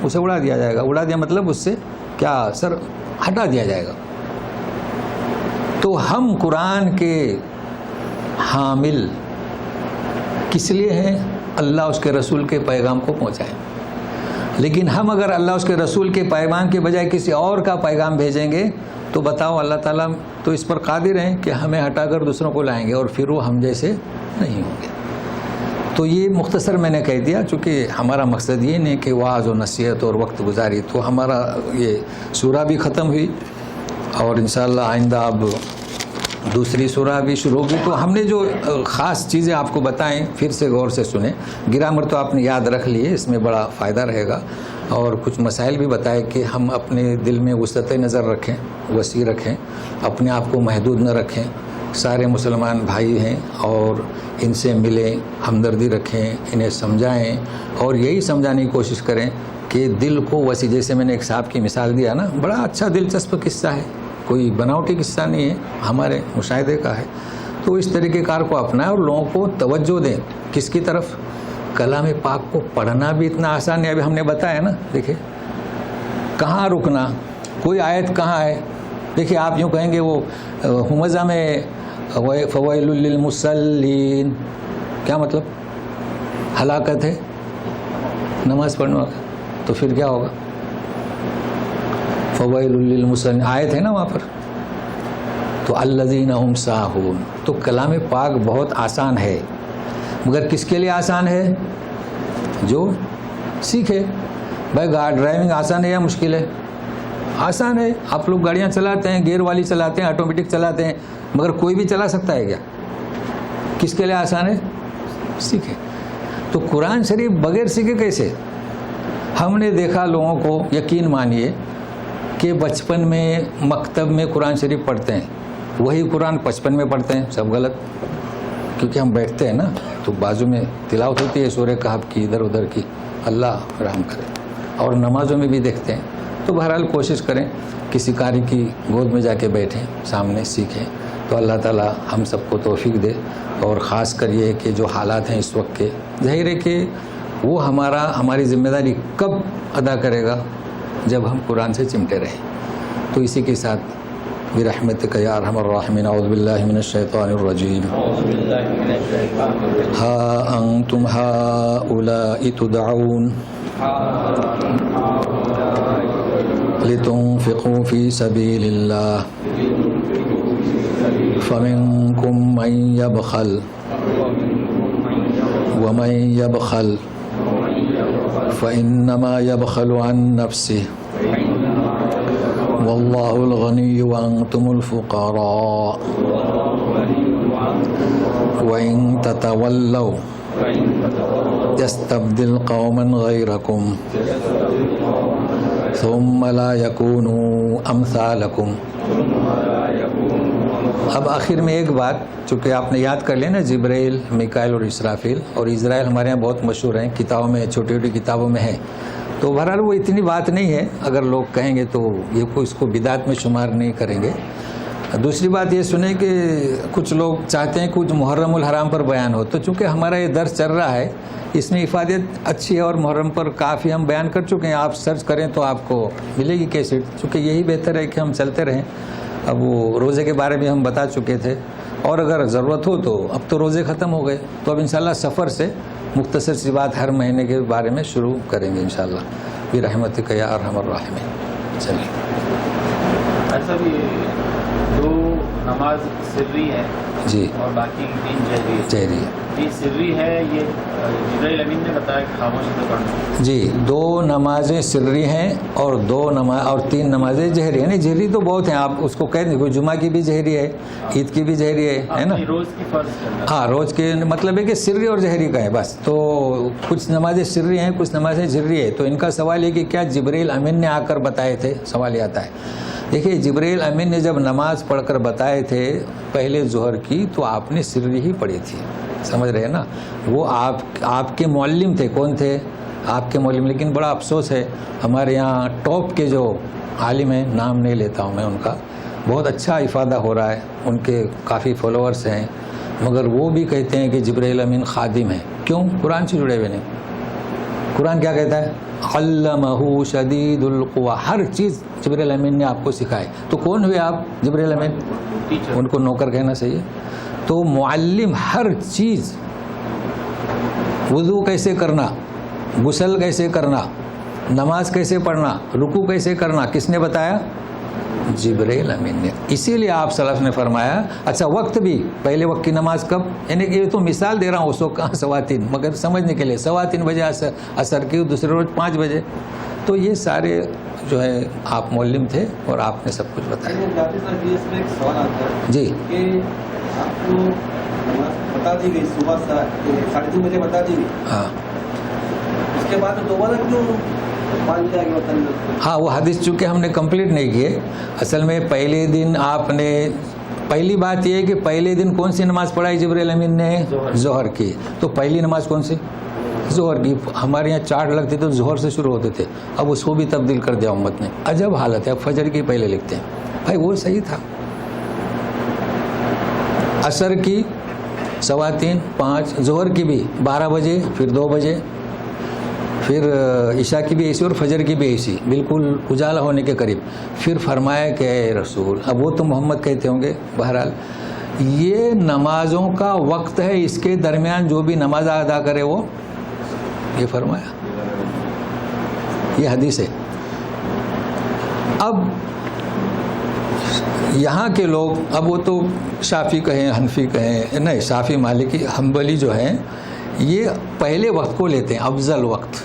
Speaker 1: اسے اڑا دیا جائے گا. اڑا دیا مطلب اس سے کیا سر ہٹا دیا جائے گا. تو ہم قرآن کے حامل کس لیے ہیں؟ اللہ اس کے رسول کے پیغام کو پہنچائیں. لیکن ہم اگر اللہ اس کے رسول کے پیغام کے بجائے کسی اور کا پیغام بھیجیں گے تو بتاؤ، اللہ تعالیٰ تو اس پر قادر ہیں کہ ہمیں ہٹا کر دوسروں کو لائیں گے اور پھر وہ ہم جیسے نہیں ہوں گے. تو یہ مختصر میں نے کہہ دیا، چونکہ ہمارا مقصد یہ نہیں کہ وعظ و نصیحت اور وقت گزاری. تو ہمارا یہ سورہ بھی ختم ہوئی اور انشاءاللہ آئندہ اب دوسری سورہ بھی شروع ہوگی. تو ہم نے جو خاص چیزیں آپ کو بتائیں پھر سے غور سے سنیں. گرامر تو آپ نے یاد رکھ لیے، اس میں بڑا فائدہ رہے گا. اور کچھ مسائل بھی بتائے کہ ہم اپنے دل میں وسعت نظر رکھیں، وسیع رکھیں، اپنے آپ کو محدود نہ رکھیں. سارے مسلمان بھائی ہیں اور ان سے ملیں، ہمدردی رکھیں، انہیں سمجھائیں اور یہی سمجھانے کی کوشش کریں کہ دل کو وسیع. جیسے میں نے ایک صاحب کی مثال دیا نا، بڑا اچھا دلچسپ قصہ ہے، کوئی بناوٹی قصہ نہیں ہے، ہمارے مشاہدے کا ہے. تو اس طریقہ کار کو اپنائیں اور لوگوں کو توجہ دیں. کس کی طرف؟ کلام پاک کو پڑھنا بھی اتنا آسان ہے، ابھی ہم نے بتایا نا. دیکھیں کہاں رکنا، کوئی آیت کہاں ہے. دیکھیں آپ یوں کہیں گے وہ ہمزہ میں فویل للمصلین، کیا مطلب؟ ہلاکت ہے نماز پڑھنے والا. تو پھر کیا ہوگا؟ فویل للمصلین آیت ہے نا وہاں پر. تو الذین هم ساہون. تو کلام پاک بہت آسان ہے، مگر کس کے لیے آسان ہے؟ جو سیکھے. بھائی ڈرائیونگ آسان ہے یا مشکل ہے؟ آسان ہے. آپ لوگ گاڑیاں چلاتے ہیں، گیئر والی چلاتے ہیں، آٹومیٹک چلاتے ہیں، مگر کوئی بھی چلا سکتا ہے کیا؟ کس کے لیے آسان ہے؟ سیکھے. تو قرآن شریف بغیر سیکھے کیسے؟ ہم نے دیکھا لوگوں کو، یقین مانیے کہ بچپن میں مکتب میں قرآن شریف پڑھتے ہیں، وہی قرآن 55 میں پڑھتے ہیں. سب غلط، کیونکہ ہم بیٹھتے ہیں نا تو بازو میں تلاوت ہوتی ہے سورہ کہف کی، ادھر ادھر کی، اللہ رحم کرے. اور نمازوں میں بھی دیکھتے ہیں. تو بہرحال کوشش کریں کسی قاری کی گود میں جا کے بیٹھیں، سامنے سیکھیں. تو اللہ تعالیٰ ہم سب کو توفیق دے. اور خاص کر یہ کہ جو حالات ہیں اس وقت کے، ظاہر ہے کہ وہ ہماری ذمہ داری کب ادا کرے گا؟ جب ہم قرآن سے چمٹے رہیں. تو اسی کے ساتھ برحمتک یا ارحم الراحمین، اعوذ باللہ من الشیطان الرجیم. ہا انتم ہؤلاء تدعون لتنفقوا فی سبیل اللہ فمنکم من یبخل ومن یبخل فإنما يبخل عن نفسه والله الغني وأنتم الفقراء وإن تتولوا یستبدل قوما غیرکم ثم لا یکونوا امثالکم. اب آخر میں ایک بات، چونکہ آپ نے یاد کر لیا نا، جبرائیل، میکائیل اور اسرافیل. اور اسرائیل ہمارے یہاں بہت مشہور ہیں، کتابوں میں، چھوٹی چھوٹی کتابوں میں ہے. تو بہرحال وہ اتنی بات نہیں ہے، اگر لوگ کہیں گے تو یہ کوئی اس کو بدعت میں شمار نہیں کریں گے. دوسری بات یہ سنیں کہ کچھ لوگ چاہتے ہیں کچھ محرم الحرام پر بیان ہو، تو چونکہ ہمارا یہ درس چل رہا ہے اس میں افادت اچھی ہے، اور محرم پر کافی ہم بیان کر چکے ہیں. آپ سرچ کریں تو آپ کو ملے گی کیسٹ، چونکہ یہی بہتر ہے کہ ہم چلتے رہیں. اب وہ روزے کے بارے میں ہم بتا چکے تھے، اور اگر ضرورت ہو تو اب تو روزے ختم ہو گئے، تو اب انشاءاللہ سفر سے مختصر سی بات ہر مہینے کے بارے میں شروع کریں گے انشاءاللہ برحمتک یا ارحم الراحمین. چلیے.
Speaker 2: ایسا بھی دو نماز سری ہے
Speaker 1: جی،
Speaker 2: اور باقی 3 جہری ہے. یہ سری ہے، یہ جبرائیل امین نے بتایا کہ خاموشی میں پڑھنا.
Speaker 1: جی، 2 نمازیں سری ہیں اور 3 نمازیں جہری ہیں. نہیں، جہری تو بہت ہیں، آپ اس کو کہہ دیں. کوئی جمعہ کی بھی جہری ہے، عید کی بھی جہری ہے نا.
Speaker 2: روز کی فرض کرنا.
Speaker 1: ہاں، روز کے مطلب ہے کہ سری اور جہری کا ہے بس. تو کچھ نمازیں سری ہیں، کچھ نمازیں جہری ہے. تو ان کا سوال ہے کہ کیا جبرائیل امین نے آ کر بتائے تھے؟ سوال یہ آتا ہے. دیکھیے، جبرائیل امین نے جب نماز پڑھ کر بتائے تھے پہلے ظہر کی، تو آپ نے سری ہی پڑھی تھی. سمجھ رہے ہیں نا. وہ آپ کے معلم تھے. کون تھے؟ آپ کے معلم. لیکن بڑا افسوس ہے، ہمارے یہاں ٹاپ کے جو عالم ہیں، نام نہیں لیتا ہوں میں ان کا، بہت اچھا افادہ ہو رہا ہے، ان کے کافی فالوورس ہیں، مگر وہ بھی کہتے ہیں کہ جبرائیل امین خادم ہے. کیوں؟ قرآن سے جڑے ہوئے نہیں. قرآن کیا کہتا ہے؟ علمہ شدید القویٰ. ہر چیز جبرائیل امین نے آپ کو سکھائی. تو کون ہوئے آپ؟ جبرائیل امین. ان کو نوکر کہنا صحیح ہے. تو معلم ہر چیز، وضو کیسے کرنا، غسل کیسے کرنا، نماز کیسے پڑھنا، رکوع کیسے کرنا، کس نے بتایا؟ جبرائیل امین نے. اسی لیے آپ صلی اللہ علیہ وسلم نے فرمایا. اچھا، وقت بھی، پہلے وقت کی نماز کب؟ یعنی کہ یہ تو مثال دے رہا ہوں، اس وقت کہاں 3:15، مگر سمجھنے کے لیے 3:15 بجے عصر کی، دوسرے روز 5 بجے. تو یہ سارے جو ہے آپ معلم تھے اور آپ نے سب کچھ بتایا. جی،
Speaker 3: آپ کو بتا دی گئی صبح 3:30 بجے بتا دی گئی.
Speaker 1: ہاں،
Speaker 3: اس کے بعد دوبارہ کیوں مان لیا گیا؟
Speaker 1: ہاں، وہ حدیث چونکہ ہم نے کمپلیٹ نہیں کیے. اصل میں پہلے دن آپ نے، پہلی بات یہ ہے کہ پہلے دن کون سی نماز پڑھائی جبرائیل امین نے؟ ظہر کی. تو پہلی نماز کون سی؟ ظہر کی. ہمارے یہاں چارٹ لگتے تھے، ظہر سے شروع ہوتے تھے. اب اس کو بھی تبدیل کر دیا امت نے. عجب حالت ہے، اب فجر کی پہلے لکھتے ہیں. بھائی وہ صحیح تھا. عصر کی 3:15، 5، ظہر کی بھی 12 بجے، پھر 2 بجے، پھر عشاء کی بھی ایسی اور فجر کی بھی ایسی، بالکل اجالا ہونے کے قریب. پھر فرمایا کہ اے رسول، اب وہ تو محمد کہتے ہوں گے، بہرحال یہ نمازوں کا وقت ہے، اس کے درمیان جو بھی نماز ادا کرے وہ، یہ فرمایا. یہ حدیث ہے. اب یہاں کے لوگ، اب وہ تو شافعی کہیں، حنفی کہیں، نہیں، شافعی، مالکی، حنبلی جو ہیں، یہ پہلے وقت کو لیتے ہیں، افضل وقت.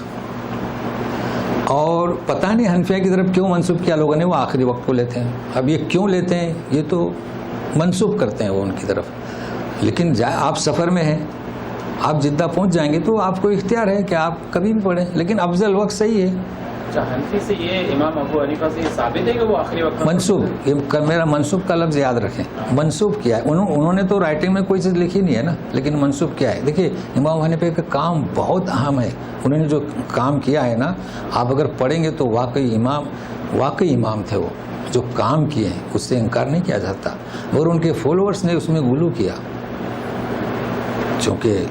Speaker 1: اور پتہ نہیں حنفیہ کی طرف کیوں منسوب کیا لوگوں نے، وہ آخری وقت کو لیتے ہیں. اب یہ کیوں لیتے ہیں، یہ تو منسوب کرتے ہیں وہ ان کی طرف. لیکن آپ سفر میں ہیں، آپ جدہ پہنچ جائیں گے تو آپ کو اختیار ہے کہ آپ کبھی بھی پڑھیں، لیکن افضل وقت صحیح ہے.
Speaker 2: حنفی سے یہ امام ابو حنیفہ سے یہ ثابت ہے کہ وہ آخری وقت
Speaker 1: منسوب، یہ میرا منسوب کا لفظ یاد رکھیں. منسوب کیا ہے انہوں نے تو رائٹنگ میں کوئی چیز لکھی نہیں ہے نا، لیکن منسوب کیا ہے. دیکھیے، امام حنیفہ کا کام بہت اہم ہے. انہوں نے جو کام کیا ہے نا، آپ اگر پڑھیں گے تو واقعی امام تھے. وہ جو کام کیے ہیں اس سے انکار نہیں کیا جاتا. اور ان کے فالوورس نے اس میں غلو کیا، چونکہ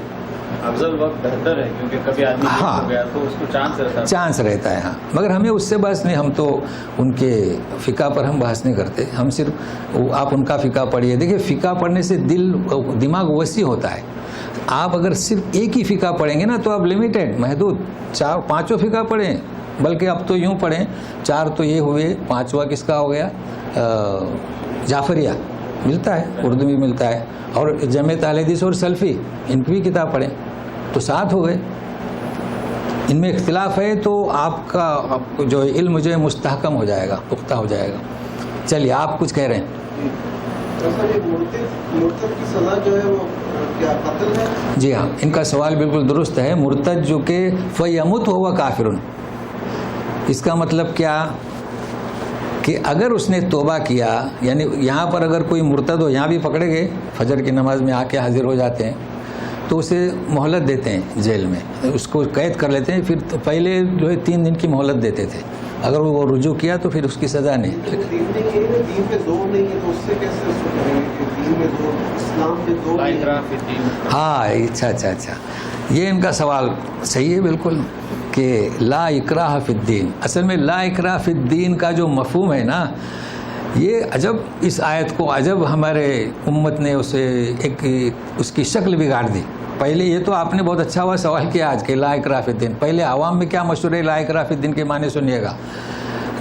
Speaker 2: افضل وقت بہتر ہے، کیونکہ کبھی آدمی ہو گیا تو اس کو چانس رہتا ہے.
Speaker 1: ہاں، مگر ہمیں اس سے بحث نہیں. ہم تو ان کے فقہ پر ہم بحث نہیں کرتے. ہم صرف آپ ان کا فقہ پڑھیے. دیکھیے، فقہ پڑھنے سے دماغ وسیع ہوتا ہے. آپ اگر صرف ایک ہی فقہ پڑھیں گے نا تو آپ لمیٹڈ، محدود. 4-5 فقہ پڑھیں، بلکہ اب تو یوں پڑھیں، 4 تو یہ ہوئے، 5واں کس کا ہو گیا؟ جعفریہ ملتا ہے، اردو میں ملتا ہے. اور جمع اہل حدیث اور سلفی، ان کی بھی کتاب پڑھیں تو 7 ہو گئے. ان میں اختلاف ہے تو آپ کا جو علم جو ہے مستحکم ہو جائے گا، پختہ ہو جائے گا. چلیے، آپ کچھ کہہ رہے ہیں.
Speaker 3: سر یہ مرتد کی سزا جو ہے وہ کیا قتل ہے؟
Speaker 1: جی ہاں، ان کا سوال بالکل درست ہے. مرتد جو کہ فیمت ہوا کافرن، اس کا مطلب کیا کہ اگر اس نے توبہ کیا، یعنی یہاں پر اگر کوئی مرتد ہو، یہاں بھی پکڑے گئے فجر کی نماز میں آ کے حاضر ہو جاتے ہیں تو اسے مہلت دیتے ہیں جیل میں، اس کو قید کر لیتے ہیں. پھر پہلے جو ہے 3 دن کی مہلت دیتے تھے، اگر وہ رجوع کیا تو پھر اس کی سزا نہیں.
Speaker 3: دین پہ زور نہیں ہے تو اس سے کیسے دین میں زور، اسلام پہ زور
Speaker 2: لا
Speaker 3: نہیں
Speaker 2: اکراہ
Speaker 3: ہے؟
Speaker 2: فی الدین.
Speaker 1: ہاں اچھا، یہ ان کا سوال صحیح ہے بالکل کہ لا اکراہ فی الدین. اصل میں لا اکراہ فی الدین کا جو مفہوم ہے نا، یہ عجب اس آیت کو عجب ہمارے امت نے اسے ایک اس کی شکل بگاڑ دی. پہلے یہ تو آپ نے بہت اچھا ہوا سوال کیا آج کے لا اکراہ فی الدین. پہلے عوام میں کیا مشہور ہے لا اکراہ فی الدین کے معنی سنیے گا.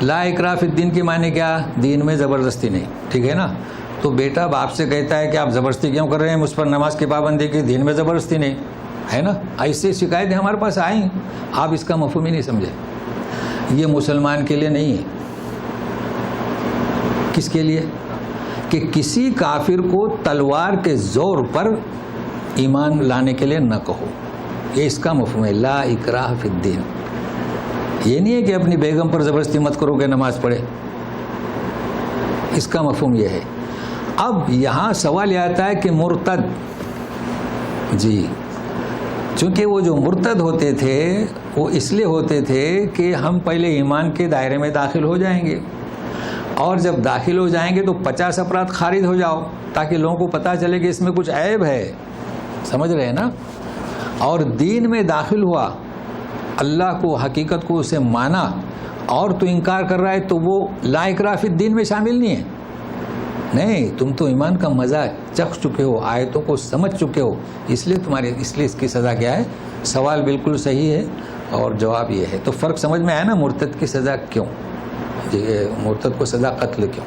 Speaker 1: لا اکراہ فی الدین کے معنی کیا؟ دین میں زبردستی نہیں، ٹھیک ہے نا. تو بیٹا باپ سے کہتا ہے کہ آپ زبردستی کیوں کر رہے ہیں مجھ پر نماز کی پابندی کی، دین میں زبردستی نہیں ہے نا. ایسی شکایتیں ہمارے پاس آئیں، آپ اس کا مفہوم ہی نہیں سمجھے. یہ مسلمان کے لیے نہیں ہے. کس کے لیے؟ کہ کسی کافر کو تلوار کے زور پر ایمان لانے کے لیے نہ کہو. یہ اس کا مفہوم ہے لا اکراہ فی الدین. یہ نہیں ہے کہ اپنی بیگم پر زبردستی مت کرو کہ نماز پڑھے. اس کا مفہوم یہ ہے. اب یہاں سوال یہ آتا ہے کہ مرتد، جی چونکہ وہ جو مرتد ہوتے تھے وہ اس لیے ہوتے تھے کہ ہم پہلے ایمان کے دائرے میں داخل ہو جائیں گے، اور جب داخل ہو جائیں گے تو 50 افراد خارج ہو جاؤ تاکہ لوگوں کو پتہ چلے کہ اس میں کچھ عیب ہے. سمجھ رہے ہیں نا. اور دین میں داخل ہوا، اللہ کو حقیقت کو اسے مانا، اور تو انکار کر رہا ہے تو وہ لا اکراہ فی الدین میں شامل نہیں ہے. نہیں، تم تو ایمان کا مزہ چکھ چکے ہو، آیتوں کو سمجھ چکے ہو، اس لیے اس کی سزا کیا ہے. سوال بالکل صحیح ہے اور جواب یہ ہے. تو فرق سمجھ میں آیا نا، مرتد کی سزا کیوں، جی مرتد کو سزا قتل کیوں.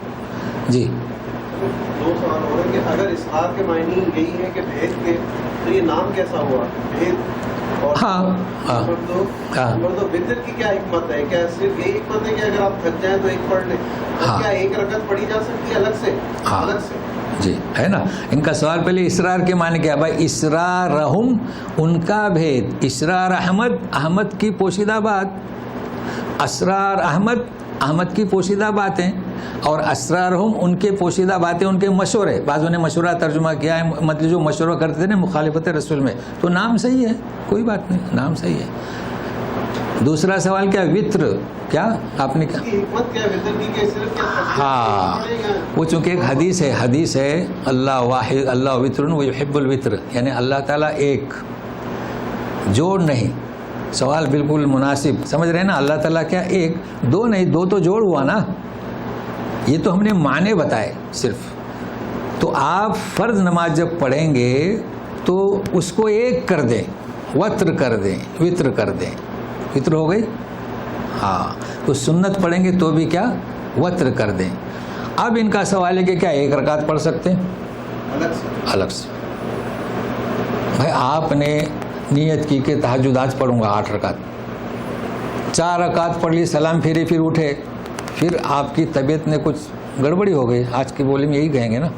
Speaker 1: جی
Speaker 3: 2 سوال ہو رہے ہیں کہ اگر اسحاق کے معنی یہی ہے کہ بھید کے، تو یہ نام کیسا ہوا بھید؟ اور نمبر 2 وتر کی کیا حکمت ہے؟ کیا صرف یہی حکمت ہے کہ اگر آپ تھک جائیں تو ایک پڑھ لیں؟ کیا ایک رکعت پڑھی جا سکتی ہے الگ سے؟
Speaker 1: جی ہے نا. ان کا سوال پہلے اسرار کے معنی کیا بھائی؟ اسرارہم ان کا بھید، اسرار احمد کی پوشیدہ بات، اسرار احمد کی پوشیدہ باتیں، اور اسرارہم ان کے پوشیدہ باتیں، ان کے مشورے. بعضوں نے مشورہ ترجمہ کیا ہے، مطلب جو مشورہ کرتے تھے نا مخالفت رسول میں. تو نام صحیح ہے، کوئی بات نہیں، نام صحیح ہے. دوسرا سوال کیا؟ وطر، کیا آپ نے کہا؟
Speaker 3: حکمت کیا وطر کی کہ صرف
Speaker 1: ہاں، وہ چونکہ ایک حدیث ہے اللہ واحد، اللہ وطر ویحب الوطر، یعنی اللہ تعالیٰ ایک، جوڑ نہیں. سوال بالکل مناسب، سمجھ رہے ہیں نا. اللہ تعالیٰ کیا ایک، 2 نہیں، 2 تو جوڑ ہوا نا. یہ تو ہم نے معنی بتائے صرف. تو آپ فرض نماز جب پڑھیں گے تو اس کو ایک کر دیں، وطر کر دیں، وطر کر دیں. وطر ہو گئی. ہاں، تو سنت پڑھیں گے تو بھی کیا؟ وطر کر دیں. اب ان کا سوال ہے کہ کیا ایک رکعت پڑھ سکتے ہیں الگ سے؟ بھائی آپ نے نیت کی کہ تہجد آج پڑھوں گا 8 رکعت، 4 رکعت پڑھ لی، سلام پھیری، پھر اٹھے، پھر آپ کی طبیعت میں کچھ گڑبڑی ہو گئی. آج کی بولی میں یہی کہیں گے نا.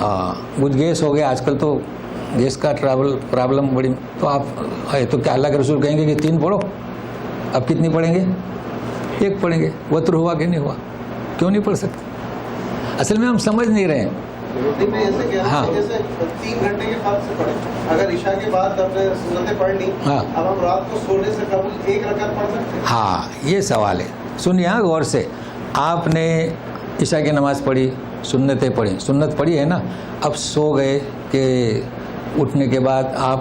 Speaker 1: ہاں، کچھ گیس ہو گیا، آج کل تو گیس کا پرابلم بڑی. تو آپ تو کیا اللہ کے رسول کہیں گے کہ 3 پڑھو؟ اب کتنی پڑھیں گے؟ 1 پڑھیں گے. وطر ہوا کہ نہیں ہوا؟ کیوں نہیں پڑھ سکتے؟ اصل میں ہم سمجھ نہیں رہے ہیں.
Speaker 3: ہاں، جیسے 3 گھنٹے کے بعد سے پڑھیں، اگر عشاء کے بعد آپ نے سنتیں پڑھ لی، اب ہم رات کو سونے سے قبل 1 رکعت پڑھ سکتے ہیں؟
Speaker 1: ہاں، یہ سوال ہے. سنیے غور سے. آپ نے عشاء کی نماز پڑھی، سنتیں پڑھی، سنت پڑھی ہے نا. اب سو گئے کہ اٹھنے کے بعد آپ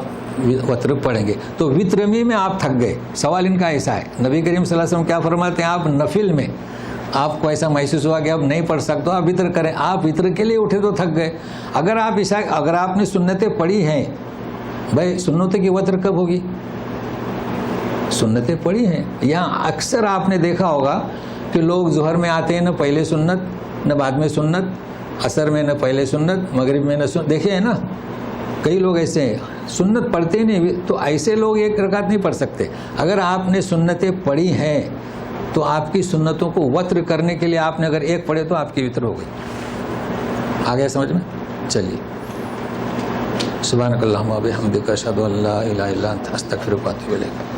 Speaker 1: وطر پڑھیں گے، تو وطرمی میں آپ تھک گئے. سوال ان کا ایسا ہے. نبی کریم صلی اللہ علیہ وسلم کیا فرماتے ہیں؟ آپ نفل میں آپ کو ایسا محسوس ہوا کہ اب نہیں پڑھ سکتے، آپ وطر کریں. آپ وطر کے لیے اٹھے تو تھک گئے. اگر آپ نے سنتیں پڑھی ہیں، بھائی سنتوں کی وطر کب ہوگی؟ سنتیں پڑھی ہیں. یہاں اکثر آپ نے دیکھا ہوگا کہ لوگ ظہر میں آتے ہیں، نہ پہلے سنت نہ بعد میں سنت، عصر میں نہ پہلے سنت، مغرب میں نہ سنت. دیکھے ہیں نا کئی لوگ ایسے ہیں سنت پڑھتے نہیں. تو ایسے لوگ 1 رکعت نہیں پڑھ سکتے. اگر آپ نے سنتیں پڑھی ہیں تو آپ کی سنتوں کو وطر کرنے کے لیے آپ نے اگر 1 پڑھے تو آپ کی وطر ہو گئی. آ گیا سمجھ میں؟ چلیے سبحانک اللہم و بحمدک اشہد ان لا الہ الا انت استغفرک و اتوب الیک.